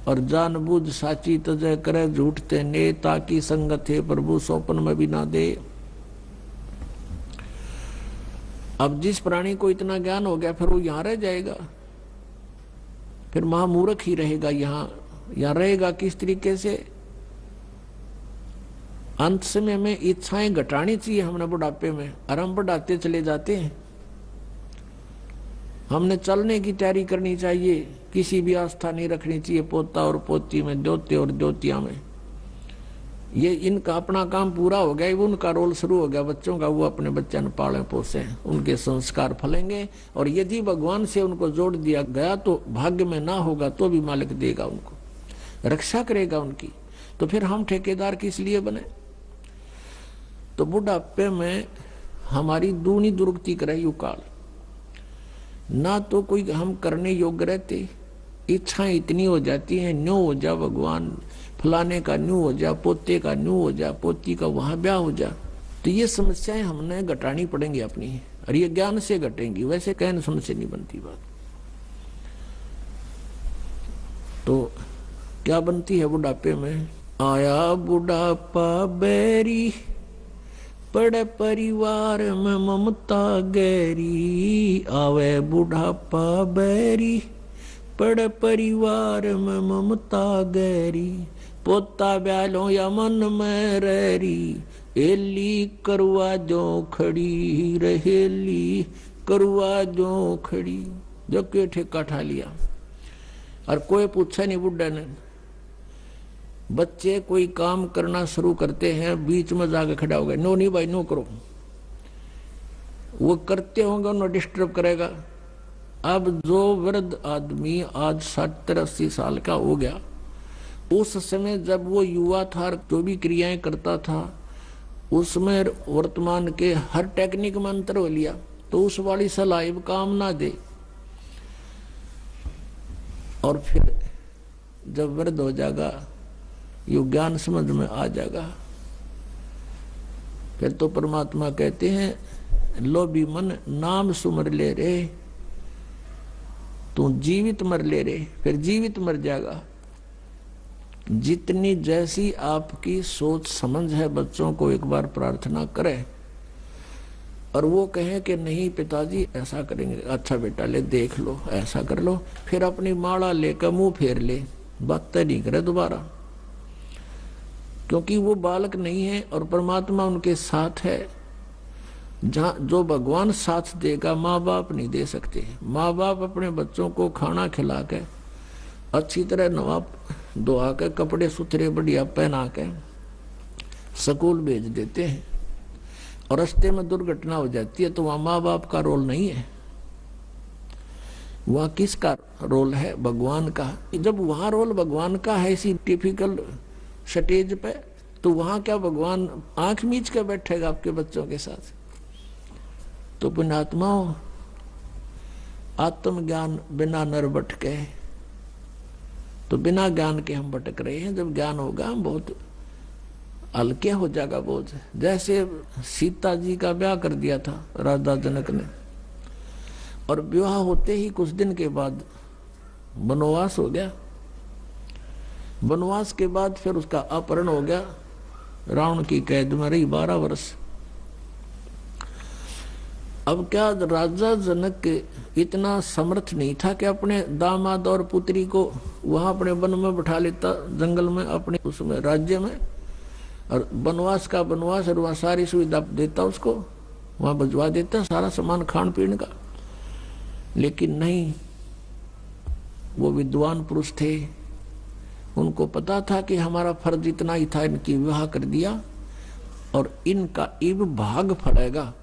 और जानबूझ साची तजय करे झूठते ने, ताकि संगत है प्रभु सौपन में भी ना दे। अब जिस प्राणी को इतना ज्ञान हो गया फिर वो यहां रह जाएगा, फिर महामूर्ख ही रहेगा। यहां रहेगा किस तरीके से? अंत समय में इच्छाएं घटानी चाहिए हमने बुढ़ापे में, और हम बढ़ाते चले जाते हैं। हमने चलने की तैयारी करनी चाहिए, किसी भी आस्था नहीं रखनी चाहिए पोता और पोती में, द्योते और द्योतिया में। ये इनका अपना काम पूरा हो गया, वो उनका रोल शुरू हो गया बच्चों का। वो अपने बच्चों पाले पोसे, उनके संस्कार फलेंगे। और यदि भगवान से उनको जोड़ दिया गया तो भाग्य में ना होगा तो भी मालिक देगा उनको, रक्षा करेगा उनकी। तो फिर हम ठेकेदार किस लिए बने? तो बुढ़ापे में हमारी दूनी दुर्गति करे यु काल, ना तो कोई हम करने योग्य रहते, इच्छाएं इतनी हो जाती हैं, न्यू हो जा भगवान, फलाने का न्यू हो जा, पोते का न्यू हो जा, पोती का वहां ब्याह हो जा। तो ये समस्याएं हमने घटानी पड़ेंगी अपनी, और ये ज्ञान से घटेंगी, वैसे कहने सुन से नहीं बनती बात। तो क्या बनती है बुढ़ापे में? आया बुढ़ापा बैरी, पड़े परिवार में ममता गहरी। आवे बुढ़ापा बैरी, पड़े परिवार में ममता गहरी। पोता ब्यालो या मन में रहरी, एली करवा जो खड़ी, रहेली करवा जो खड़ी। जो के ठेका ठा लिया, और कोई पूछा नहीं बुढ़ा ने। बच्चे कोई काम करना शुरू करते हैं, बीच में जाकर खड़ा हो गए, नो नहीं भाई नो करो। वो करते होंगे उन्हें डिस्टर्ब करेगा। अब जो वृद्ध आदमी आज 70-80 साल का हो गया, उस समय जब वो युवा था, जो भी क्रियाएं करता था, उसमें वर्तमान के हर टेक्निक में अंतर हो लिया, तो उस वाली सलाह काम ना दे। और फिर जब वृद्ध हो जाएगा, यु ज्ञान समझ में आ जाएगा, फिर तो परमात्मा कहते हैं लोभी मन नाम सुमर ले रे, तू जीवित मर ले रे। फिर जीवित मर जाएगा। जितनी जैसी आपकी सोच समझ है, बच्चों को एक बार प्रार्थना करें और वो कहे कि नहीं पिताजी ऐसा करेंगे, अच्छा बेटा ले देख लो, ऐसा कर लो, फिर अपनी माला लेकर मुंह फेर ले, बात नहीं करे दोबारा। क्योंकि वो बालक नहीं है और परमात्मा उनके साथ है। जहाँ जो भगवान साथ देगा माँ बाप नहीं दे सकते। माँ बाप अपने बच्चों को खाना खिला के, अच्छी तरह नवा धोआ के, कपड़े सुथरे बढ़िया पहना के स्कूल भेज देते हैं, और रास्ते में दुर्घटना हो जाती है तो वहां माँ बाप का रोल नहीं है, वहां किसका रोल है? भगवान का। जब वहां रोल भगवान का है इसी टिपिकल स्टेज पे, तो वहां क्या भगवान आंख मीच के बैठेगा आपके बच्चों के साथ? तो पुण्यात्माओं, आत्मज्ञान बिना नर भटके, तो बिना ज्ञान के हम भटक रहे हैं। जब ज्ञान होगा हम बहुत हल्के हो जाएगा बोझ। जैसे सीता जी का ब्याह कर दिया था राजा जनक ने, और विवाह होते ही कुछ दिन के बाद वनवास हो गया। वनवास के बाद फिर उसका अपहरण हो गया, रावण की कैद में रही 12 वर्ष। अब क्या राजा जनक इतना समर्थ नहीं था कि अपने दामाद और पुत्री को वहां अपने वन में बैठा लेता, जंगल में, अपने उसमें राज्य में, और वनवास का वनवास, और वहां सारी सुविधा देता उसको, वहां भिजवा देता सारा सामान खान पीने का। लेकिन नहीं, वो विद्वान पुरुष थे, उनको पता था कि हमारा फर्ज इतना ही था, इनकी विवाह कर दिया और इनका इब भाग फड़ेगा।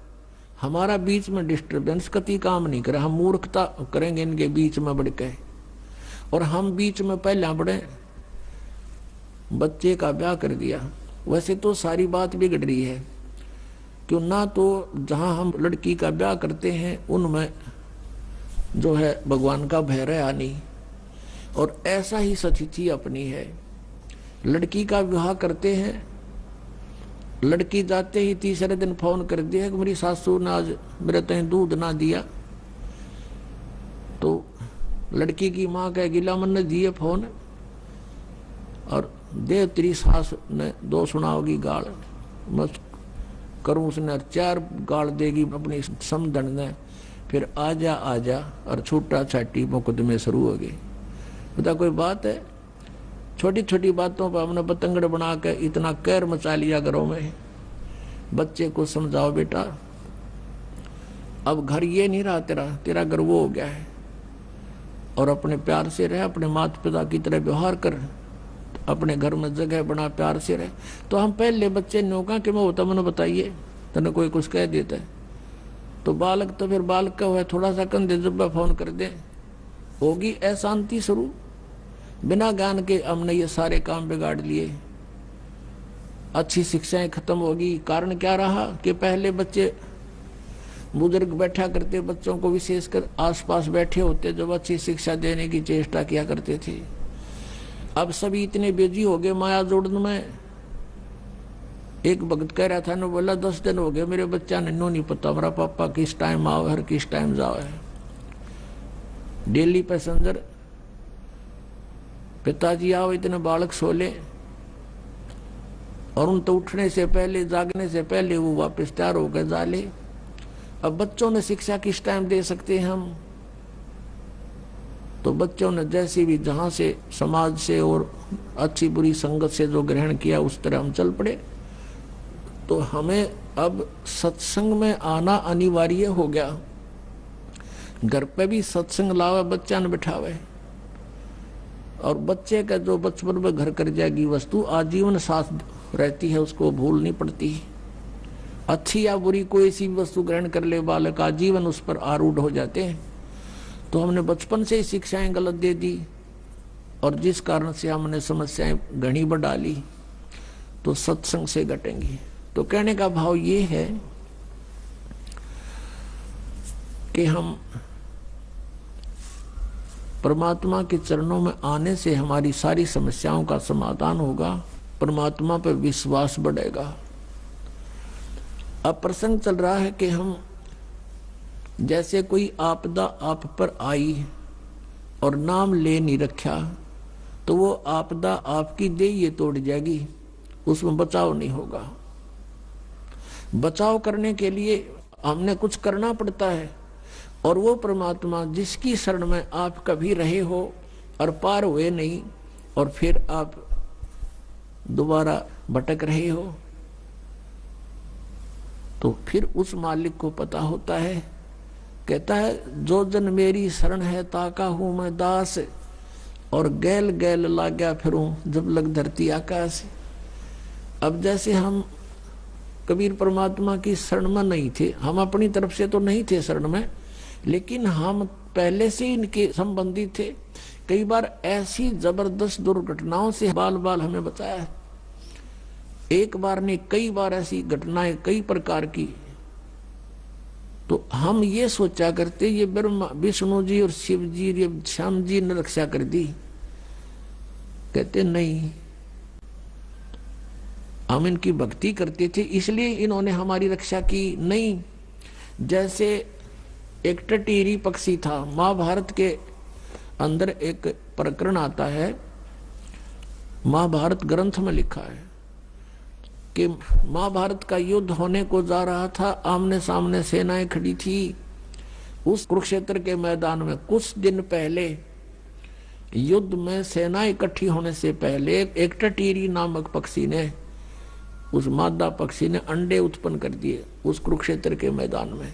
हमारा बीच में डिस्टर्बेंस कति काम नहीं करे, हम मूर्खता करेंगे इनके बीच में बढ़ के, और हम बीच में पहला बढ़े, बच्चे का ब्याह कर दिया। वैसे तो सारी बात बिगड़ रही है, क्यों ना तो जहां हम लड़की का ब्याह करते हैं उनमें जो है भगवान का भय रहा नहीं, और ऐसा ही स्थिति अपनी है। लड़की का विवाह करते हैं, लड़की जाते ही तीसरे दिन फोन कर दिया कि मेरी सासू ने आज मेरे तय दूध ना दिया। तो लड़की की माँ कह गिला मन ने दिए फोन, और दे तेरी सास ने दो सुनाओगी गाल, मत करूं उसने 4 गाल देगी अपनी समझन ने, फिर आजा आजा और छूटा छाटी मुकदमे शुरू हो गए। बता कोई बात है? छोटी छोटी बातों पर हमने बतंगड़ बना के इतना कहर मचा लिया घरों में। बच्चे को समझाओ बेटा, अब घर ये नहीं रहा तेरा घर वो हो गया है, और अपने प्यार से रह, अपने माता पिता की तरह व्यवहार कर, अपने घर में जगह बना, प्यार से रहे। तो हम पहले बच्चे नौका के में होता मैंने बताइए, तने कोई कुछ कह देता है तो बालक तो फिर बालक का हुआ, थोड़ा सा कंधे जुब्बा फोन कर दे, होगी अशांति शुरू। बिना ज्ञान के हमने ये सारे काम बिगाड़ लिए, अच्छी शिक्षाएं खत्म होगी। कारण क्या रहा कि पहले बच्चे बुजुर्ग बैठा करते, बच्चों को विशेषकर आसपास बैठे होते, जब अच्छी शिक्षा देने की चेष्टा किया करते थे। अब सभी इतने बिजी हो गए माया जोड़ने में। एक भक्त कह रहा था ना, बोला 10 दिन हो गए मेरे बच्चा ने नो नहीं पता मेरा पापा किस टाइम आओ है, किस टाइम जाओ है। डेली पैसेंजर, पिताजी आओ इतने बालक सो ले, और उन तो उठने से पहले, जागने से पहले वो वापस तैयार होकर जा ले। अब बच्चों ने शिक्षा किस टाइम दे सकते हैं हम? तो बच्चों ने जैसे भी जहां से समाज से और अच्छी बुरी संगत से जो ग्रहण किया उस तरह हम चल पड़े। तो हमें अब सत्संग में आना अनिवार्य हो गया। घर पे भी सत्संग लावे, बच्चा न बिठावे, और बच्चे का जो बचपन में घर कर जाएगी वस्तु आजीवन साथ रहती है, उसको भूल नहीं पड़ती। अच्छी या बुरी कोई सी वस्तु ग्रहण कर ले बालक, आजीवन उस पर आरूढ़ हो जाते हैं। तो हमने बचपन से ही शिक्षाएं गलत दे दी, और जिस कारण से हमने समस्याएं घनी बढ़ा ली, तो सत्संग से घटेंगी। तो कहने का भाव ये है कि हम परमात्मा के चरणों में आने से हमारी सारी समस्याओं का समाधान होगा, परमात्मा पर विश्वास बढ़ेगा। अब प्रसंग चल रहा है कि हम जैसे कोई आपदा आप पर आई और नाम ले नहीं रखा, तो वो आपदा आपकी देह तोड़ जाएगी, उसमें बचाव नहीं होगा। बचाव करने के लिए हमने कुछ करना पड़ता है, और वो परमात्मा जिसकी शरण में आप कभी रहे हो और पार हुए नहीं, और फिर आप दोबारा भटक रहे हो, तो फिर उस मालिक को पता होता है। कहता है जो जन मेरी शरण है ताका हूं मैं दास, और गैल गैल लाग्या फिरूं जब लग धरती आकाश। अब जैसे हम कबीर परमात्मा की शरण में नहीं थे, हम अपनी तरफ से तो नहीं थे शरण में, लेकिन हम पहले से इनके संबंधी थे। कई बार ऐसी जबरदस्त दुर्घटनाओं से बाल बाल हमें बचाया, एक बार नहीं कई बार ऐसी घटनाएं कई प्रकार की। तो हम ये सोचा करते ये ब्रह्मा विष्णु जी और शिव जी ये श्याम जी ने रक्षा कर दी, कहते नहीं, हम इनकी भक्ति करते थे इसलिए इन्होंने हमारी रक्षा की नहीं। जैसे एक टटीरी पक्षी था, महाभारत के अंदर एक प्रकरण आता है, महाभारत ग्रंथ में लिखा है कि महाभारत का युद्ध होने को जा रहा था, आमने सामने सेनाएं खड़ी थी। उस कुरुक्षेत्र के मैदान में कुछ दिन पहले युद्ध में सेनाएं इकट्ठी होने से पहले एक टटीरी नामक पक्षी ने, उस मादा पक्षी ने अंडे उत्पन्न कर दिए उस कुरुक्षेत्र के मैदान में।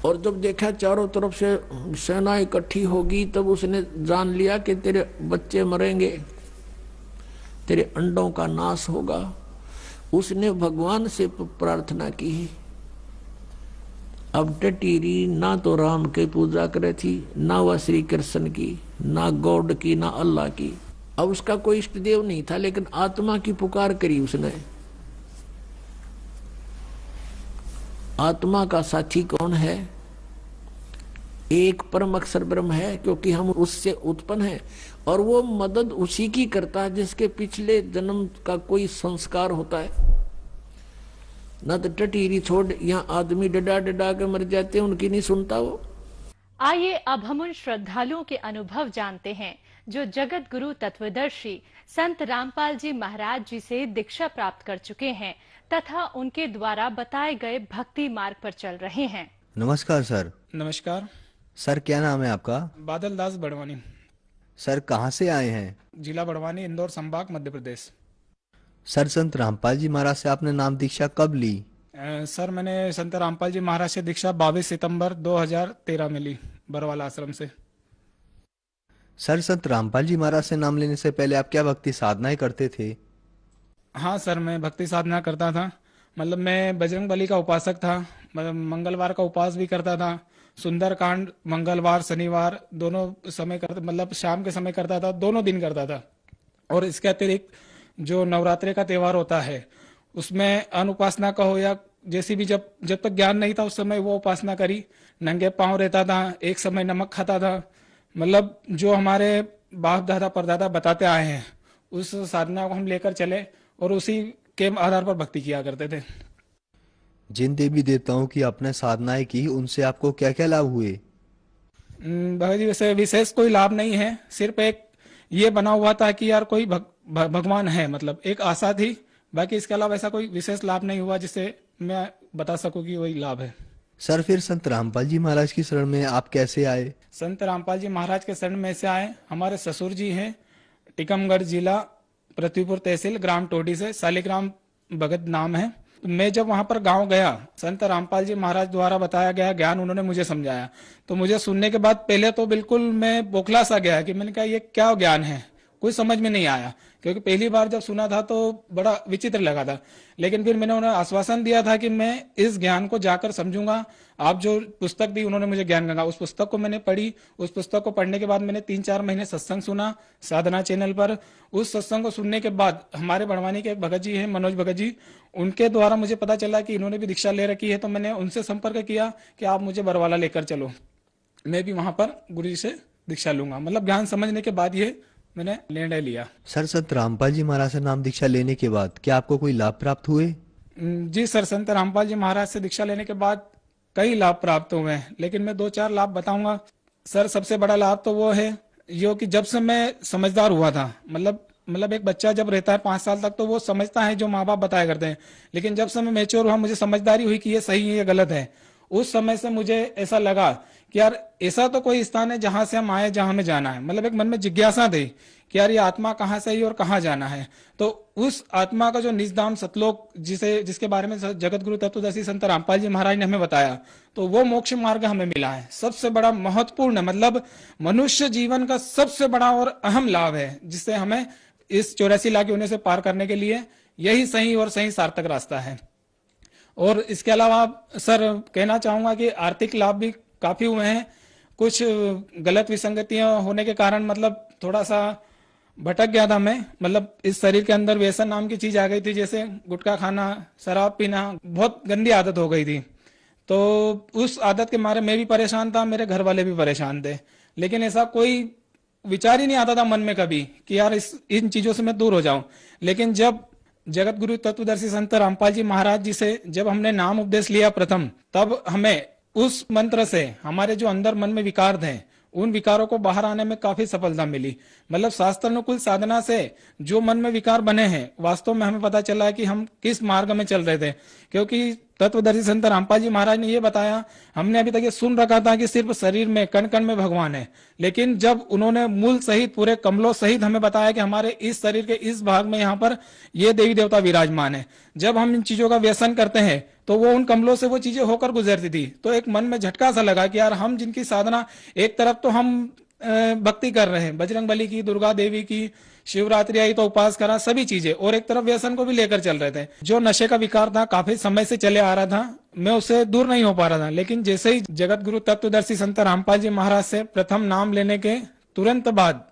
और जब देखा चारों तरफ से सेना इकट्ठी होगी, तब उसने जान लिया कि तेरे बच्चे मरेंगे, तेरे अंडों का नाश होगा। उसने भगवान से प्रार्थना की अब टटीरी ना तो राम की पूजा करे थी, ना वह श्री कृष्ण की, ना गॉड की, ना अल्लाह की। अब उसका कोई इष्ट देव नहीं था, लेकिन आत्मा की पुकार करी उसने। आत्मा का साथी कौन है? एक परम अक्षर ब्रह्म है, क्योंकि हम उससे उत्पन्न हैं, और वो मदद उसी की करता है जिसके पिछले जन्म का कोई संस्कार होता है। न तो टटीरी छोड़ यहाँ आदमी डडा डडा के मर जाते हैं, उनकी नहीं सुनता वो। आइए अब हम उन श्रद्धालुओं के अनुभव जानते हैं जो जगत गुरु तत्वदर्शी संत रामपाल जी महाराज जी से दीक्षा प्राप्त कर चुके हैं तथा उनके द्वारा बताए गए भक्ति मार्ग पर चल रहे हैं। नमस्कार सर। नमस्कार। सर क्या नाम है आपका? बादल दास बड़वानी। सर कहाँ से आए हैं? जिला बड़वानी, इंदौर संभाग, मध्य प्रदेश। सर संत रामपाल जी महाराज से आपने नाम दीक्षा कब ली? सर मैंने संत रामपाल जी महाराज से दीक्षा 22 सितंबर 2013 में ली, बरवाला आश्रम से। सर संत रामपाल जी महाराज से नाम लेने से पहले आप क्या भक्ति साधनाएं करते थे? हाँ सर, मैं भक्ति साधना करता था। मतलब मैं बजरंग बली का उपासक था, मतलब मंगलवार का उपवास भी करता था। सुंदरकांड मंगलवार शनिवार दोनों समय करता, मतलब शाम के समय करता था, दोनों दिन करता था। और इसके अतिरिक्त जो नवरात्रि का त्योहार होता है उसमें अनुपासना का हो या जैसी भी, जब तक ज्ञान नहीं था उस समय वो उपासना करी। नंगे पांव रहता था, एक समय नमक खाता था। मतलब जो हमारे बाप दादा परदादा बताते आए हैं उस साधना को हम लेकर चले और उसी के आधार पर भक्ति किया करते थे। जिन देवी देवताओं की आपने साधनाएं की उनसे आपको क्या क्या लाभ हुए? भगत जी वैसे विशेष कोई लाभ नहीं है, सिर्फ एक ये बना हुआ था कि यार कोई भगवान है, मतलब एक आशा थी। बाकी इसके अलावा ऐसा कोई विशेष लाभ नहीं हुआ जिससे मैं बता सकूं कि वही लाभ है। सर फिर संत रामपाल जी महाराज की शरण में आप कैसे आए? संत रामपाल जी महाराज के शरण में से आए, हमारे ससुर जी हैं, टीकमगढ़ जिला, पृथ्वीपुर तहसील, ग्राम टोडी से, शालिग्राम भगत नाम है। मैं जब वहां पर गांव गया, संत रामपाल जी महाराज द्वारा बताया गया ज्ञान उन्होंने मुझे समझाया, तो मुझे सुनने के बाद पहले तो बिल्कुल मैं बौखला सा गया कि मैंने कहा ये क्या ज्ञान है, कुछ समझ में नहीं आया, क्योंकि पहली बार जब सुना था तो बड़ा विचित्र लगा था। लेकिन फिर मैंने उन्हें आश्वासन दिया था कि मैं इस ज्ञान को जाकर समझूंगा। आप जो पुस्तक दी उन्होंने मुझे ज्ञान गंगा, उस पुस्तक को मैंने पढ़ी। उस पुस्तक को पढ़ने के बाद मैंने 3-4 महीने सत्संग सुना साधना चैनल पर। उस सत्संग को सुनने के बाद हमारे बड़वानी के एक भगत जी हैं, मनोज भगत जी, उनके द्वारा मुझे पता चला कि इन्होंने भी दीक्षा ले रखी है। तो मैंने उनसे संपर्क किया कि आप मुझे बरवाला लेकर चलो, मैं भी वहां पर गुरु जी से दीक्षा लूंगा। मतलब ज्ञान समझने के बाद ये मैंने निर्णय लिया। सर संत रामपाल जी महाराज से नाम दीक्षा लेने के बाद क्या आपको कोई लाभ प्राप्त हुए? जी सर, संत रामपाल जी महाराज से दीक्षा लेने के बाद कई लाभ प्राप्त हुए हैं, लेकिन मैं 2-4 लाभ बताऊंगा। सर सबसे बड़ा लाभ तो वो है जो कि जब से मैं समझदार हुआ था, मतलब एक बच्चा जब रहता है 5 साल तक तो वो समझता है जो माँ बाप बताया करते हैं, लेकिन जब से मैं मैच्योर हुआ, मुझे समझदारी हुई कि ये सही है ये गलत है, उस समय से मुझे ऐसा लगा कि यार ऐसा तो कोई स्थान है जहां से हम आए, जहां हमें जाना है। मतलब एक मन में जिज्ञासा थी कि यार ये आत्मा कहाँ से आई और कहाँ जाना है। तो उस आत्मा का जो निजधाम सतलोक जिसके बारे में जगत गुरु तत्वदर्शी संत रामपाल जी महाराज ने हमें बताया, तो वो मोक्ष मार्ग हमें मिला है। सबसे बड़ा महत्वपूर्ण, मतलब मनुष्य जीवन का सबसे बड़ा और अहम लाभ है, जिससे हमें इस 84 लाख योनि से पार करने के लिए यही सही और सही सार्थक रास्ता है। और इसके अलावा सर कहना चाहूंगा कि आर्थिक लाभ भी काफी हुए हैं। कुछ गलत विसंगतियां होने के कारण मतलब थोड़ा सा भटक गया था मैं, मतलब इस शरीर के अंदर व्यसन नाम की चीज आ गई थी, जैसे गुटखा खाना, शराब पीना, बहुत गंदी आदत हो गई थी। तो उस आदत के मारे मैं भी परेशान था, मेरे घर वाले भी परेशान थे, लेकिन ऐसा कोई विचार ही नहीं आता था मन में कभी कि यार इन चीजों से मैं दूर हो जाऊं। लेकिन जब जगत गुरु तत्वदर्शी संत रामपाल जी महाराज जी से जब हमने नाम उपदेश लिया प्रथम, तब हमें उस मंत्र से हमारे जो अंदर मन में विकार थे उन विकारों को बाहर आने में काफी सफलता मिली। मतलब शास्त्रानुकूल साधना से जो मन में विकार बने हैं, वास्तव में हमें पता चला कि हम किस मार्ग में चल रहे थे, क्योंकि तत्वदर्शी संत रामपाल जी महाराज ने ये बताया। हमने अभी तक ये सुन रखा था कि सिर्फ शरीर में कण कण में भगवान है, लेकिन जब उन्होंने मूल सहित पूरे कमलों सहित हमें बताया कि हमारे इस शरीर के इस भाग में यहाँ पर ये देवी देवता विराजमान है, जब हम इन चीजों का व्यसन करते हैं तो वो उन कमलों से वो चीजें होकर गुजरती थी। तो एक मन में झटका सा लगा कि यार हम जिनकी साधना, एक तरफ तो हम भक्ति कर रहे हैं, बजरंग बली की, दुर्गा देवी की, शिवरात्रि आई तो उपवास करा, सभी चीजें, और एक तरफ व्यसन को भी लेकर चल रहे थे। जो नशे का विकार था काफी समय से चले आ रहा था, मैं उससे दूर नहीं हो पा रहा था। लेकिन जैसे ही जगत गुरु तत्वदर्शी संत रामपाल जी महाराज से प्रथम नाम लेने के तुरंत बाद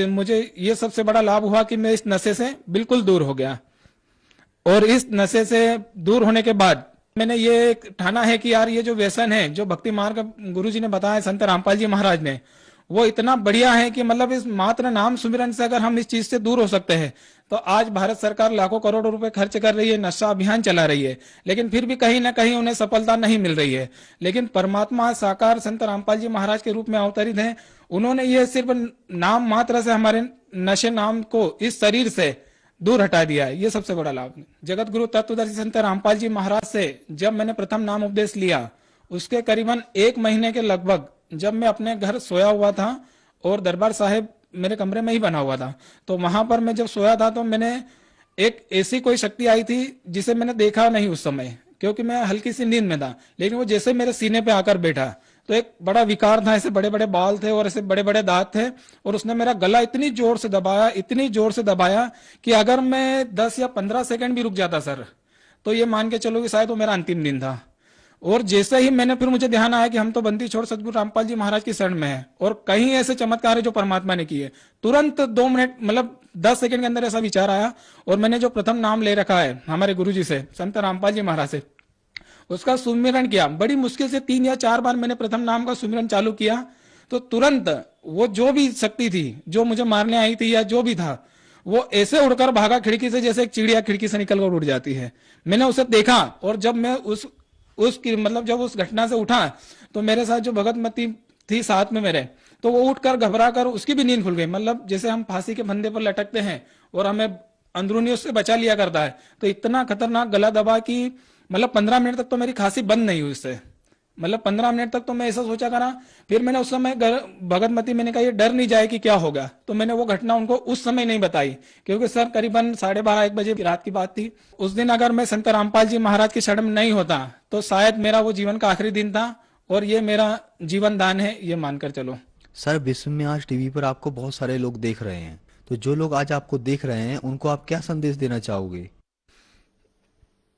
मुझे ये सबसे बड़ा लाभ हुआ कि मैं इस नशे से बिल्कुल दूर हो गया। और इस नशे से दूर होने के बाद मैंने ये ठाना है कि यार ये जो व्यसन है, जो भक्ति मार्ग गुरु जी ने बताया संत रामपाल जी महाराज ने, वो इतना बढ़िया है कि मतलब इस मात्र नाम सुमिरन से अगर हम इस चीज से दूर हो सकते हैं तो आज भारत सरकार लाखों करोड़ों रुपए खर्च कर रही है, नशा अभियान चला रही है, लेकिन फिर भी कहीं ना कहीं उन्हें सफलता नहीं मिल रही है। लेकिन परमात्मा साकार संत रामपाल जी महाराज के रूप में अवतरित हैं। उन्होंने ये सिर्फ नाम मात्र से हमारे नशे नाम को इस शरीर से दूर हटा दिया है। ये सबसे बड़ा लाभ है। जगत गुरु तत्वदर्शी संत रामपाल जी महाराज से जब मैंने प्रथम नाम उपदेश लिया, उसके करीबन 1 महीने के लगभग जब मैं अपने घर सोया हुआ था और दरबार साहिब मेरे कमरे में ही बना हुआ था, तो वहां पर मैं जब सोया था तो मैंने एक ऐसी कोई शक्ति आई थी जिसे मैंने देखा नहीं उस समय, क्योंकि मैं हल्की सी नींद में था। लेकिन वो जैसे मेरे सीने पे आकर बैठा तो एक बड़ा विकार था, ऐसे बड़े बड़े बाल थे और ऐसे बड़े बड़े दांत थे, और उसने मेरा गला इतनी जोर से दबाया, इतनी जोर से दबाया कि अगर मैं 10 या 15 सेकंड भी रुक जाता सर, तो ये मान के चलो कि शायद वो मेरा अंतिम दिन था। और जैसे ही मैंने फिर मुझे ध्यान आया कि हम तो बंदी छोड़ सदगुरु रामपाल जी महाराज की शरण में है और कहीं ऐसे चमत्कार है जो परमात्मा ने किए, तुरंत 2 मिनट मतलब 10 सेकंड के अंदर ऐसा विचार आया और मैंने जो प्रथम नाम ले रखा है हमारे गुरु जी से, संत रामपाल जी महाराज से, उसका सुमिरन किया। बड़ी मुश्किल से 3 या 4 बार मैंने प्रथम नाम का सुमिरन चालू किया, तो तुरंत वो जो भी शक्ति थी जो मुझे मारने आई थी या जो भी था, वो ऐसे उड़कर भागा खिड़की से, जैसे एक चिड़िया खिड़की से निकलकर उड़ जाती है। मैंने उसे देखा और जब मैं उसकी मतलब जब उस घटना से उठा तो मेरे साथ जो भगतमती थी साथ में मेरे, तो वो उठकर घबरा कर उसकी भी नींद खुल गई। मतलब जैसे हम फांसी के फंदे पर लटकते हैं और हमें अंदरूनी उससे बचा लिया करता है, तो इतना खतरनाक गला दबा कि मतलब 15 मिनट तक तो मेरी खांसी बंद नहीं हुई उससे। मतलब 15 मिनट तक तो मैं ऐसा सोचा करा। फिर मैंने उस समय भगतमती, मैंने कहा ये डर नहीं जाए कि क्या होगा, तो मैंने वो घटना उनको उस समय नहीं बताई, क्योंकि सर करीबन 12:30-1 बजे की रात की बात थी। उस दिन अगर मैं संत रामपाल जी महाराज की शरण में नहीं होता तो शायद मेरा वो जीवन का आखिरी दिन था, और ये मेरा जीवन दान है, ये मानकर चलो। सर, विश्व में आज टीवी पर आपको बहुत सारे लोग देख रहे हैं, तो जो लोग आज आपको देख रहे हैं उनको आप क्या संदेश देना चाहोगे?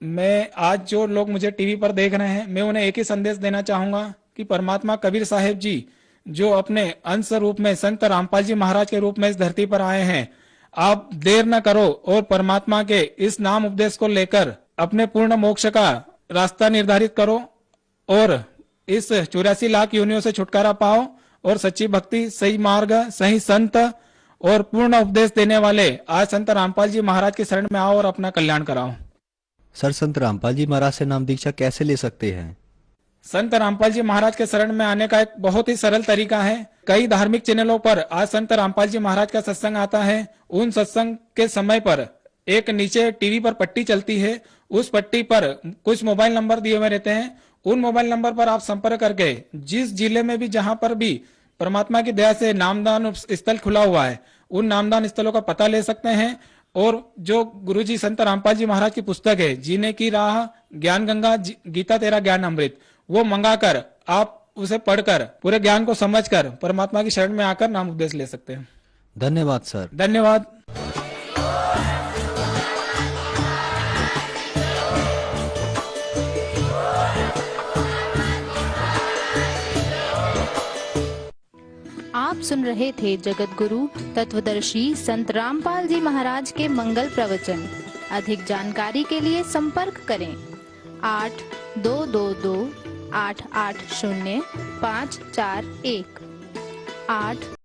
मैं आज जो लोग मुझे टीवी पर देख रहे हैं, मैं उन्हें एक ही संदेश देना चाहूंगा कि परमात्मा कबीर साहिब जी जो अपने अंश रूप में संत रामपाल जी महाराज के रूप में इस धरती पर आए हैं, आप देर न करो और परमात्मा के इस नाम उपदेश को लेकर अपने पूर्ण मोक्ष का रास्ता निर्धारित करो और इस 84 लाख योनियों से छुटकारा पाओ और सच्ची भक्ति, सही मार्ग, सही संत और पूर्ण उपदेश देने वाले आज संत रामपाल जी महाराज की शरण में आओ और अपना कल्याण कराओ। सर, संत रामपाल जी महाराज से नाम दीक्षा कैसे ले सकते हैं? संत रामपाल जी महाराज के शरण में आने का एक बहुत ही सरल तरीका है। कई धार्मिक चैनलों पर आज संत रामपाल जी महाराज का सत्संग आता है। उन सत्संग के समय पर एक नीचे टीवी पर पट्टी चलती है, उस पट्टी पर कुछ मोबाइल नंबर दिए हुए रहते हैं। उन मोबाइल नंबर पर आप संपर्क करके जिस जिले में भी, जहां पर भी परमात्मा की दया से नामदान स्थल खुला हुआ है, उन नामदान स्थलों का पता ले सकते हैं। और जो गुरुजी संत रामपाल जी महाराज की पुस्तक है जीने की राह, ज्ञान गंगा, गीता तेरा ज्ञान अमृत, वो मंगाकर आप उसे पढ़कर पूरे ज्ञान को समझकर परमात्मा की शरण में आकर नाम उपदेश ले सकते हैं। धन्यवाद सर। धन्यवाद। आप सुन रहे थे जगत गुरु तत्वदर्शी संत रामपाल जी महाराज के मंगल प्रवचन। अधिक जानकारी के लिए संपर्क करें 8222 880 541 8।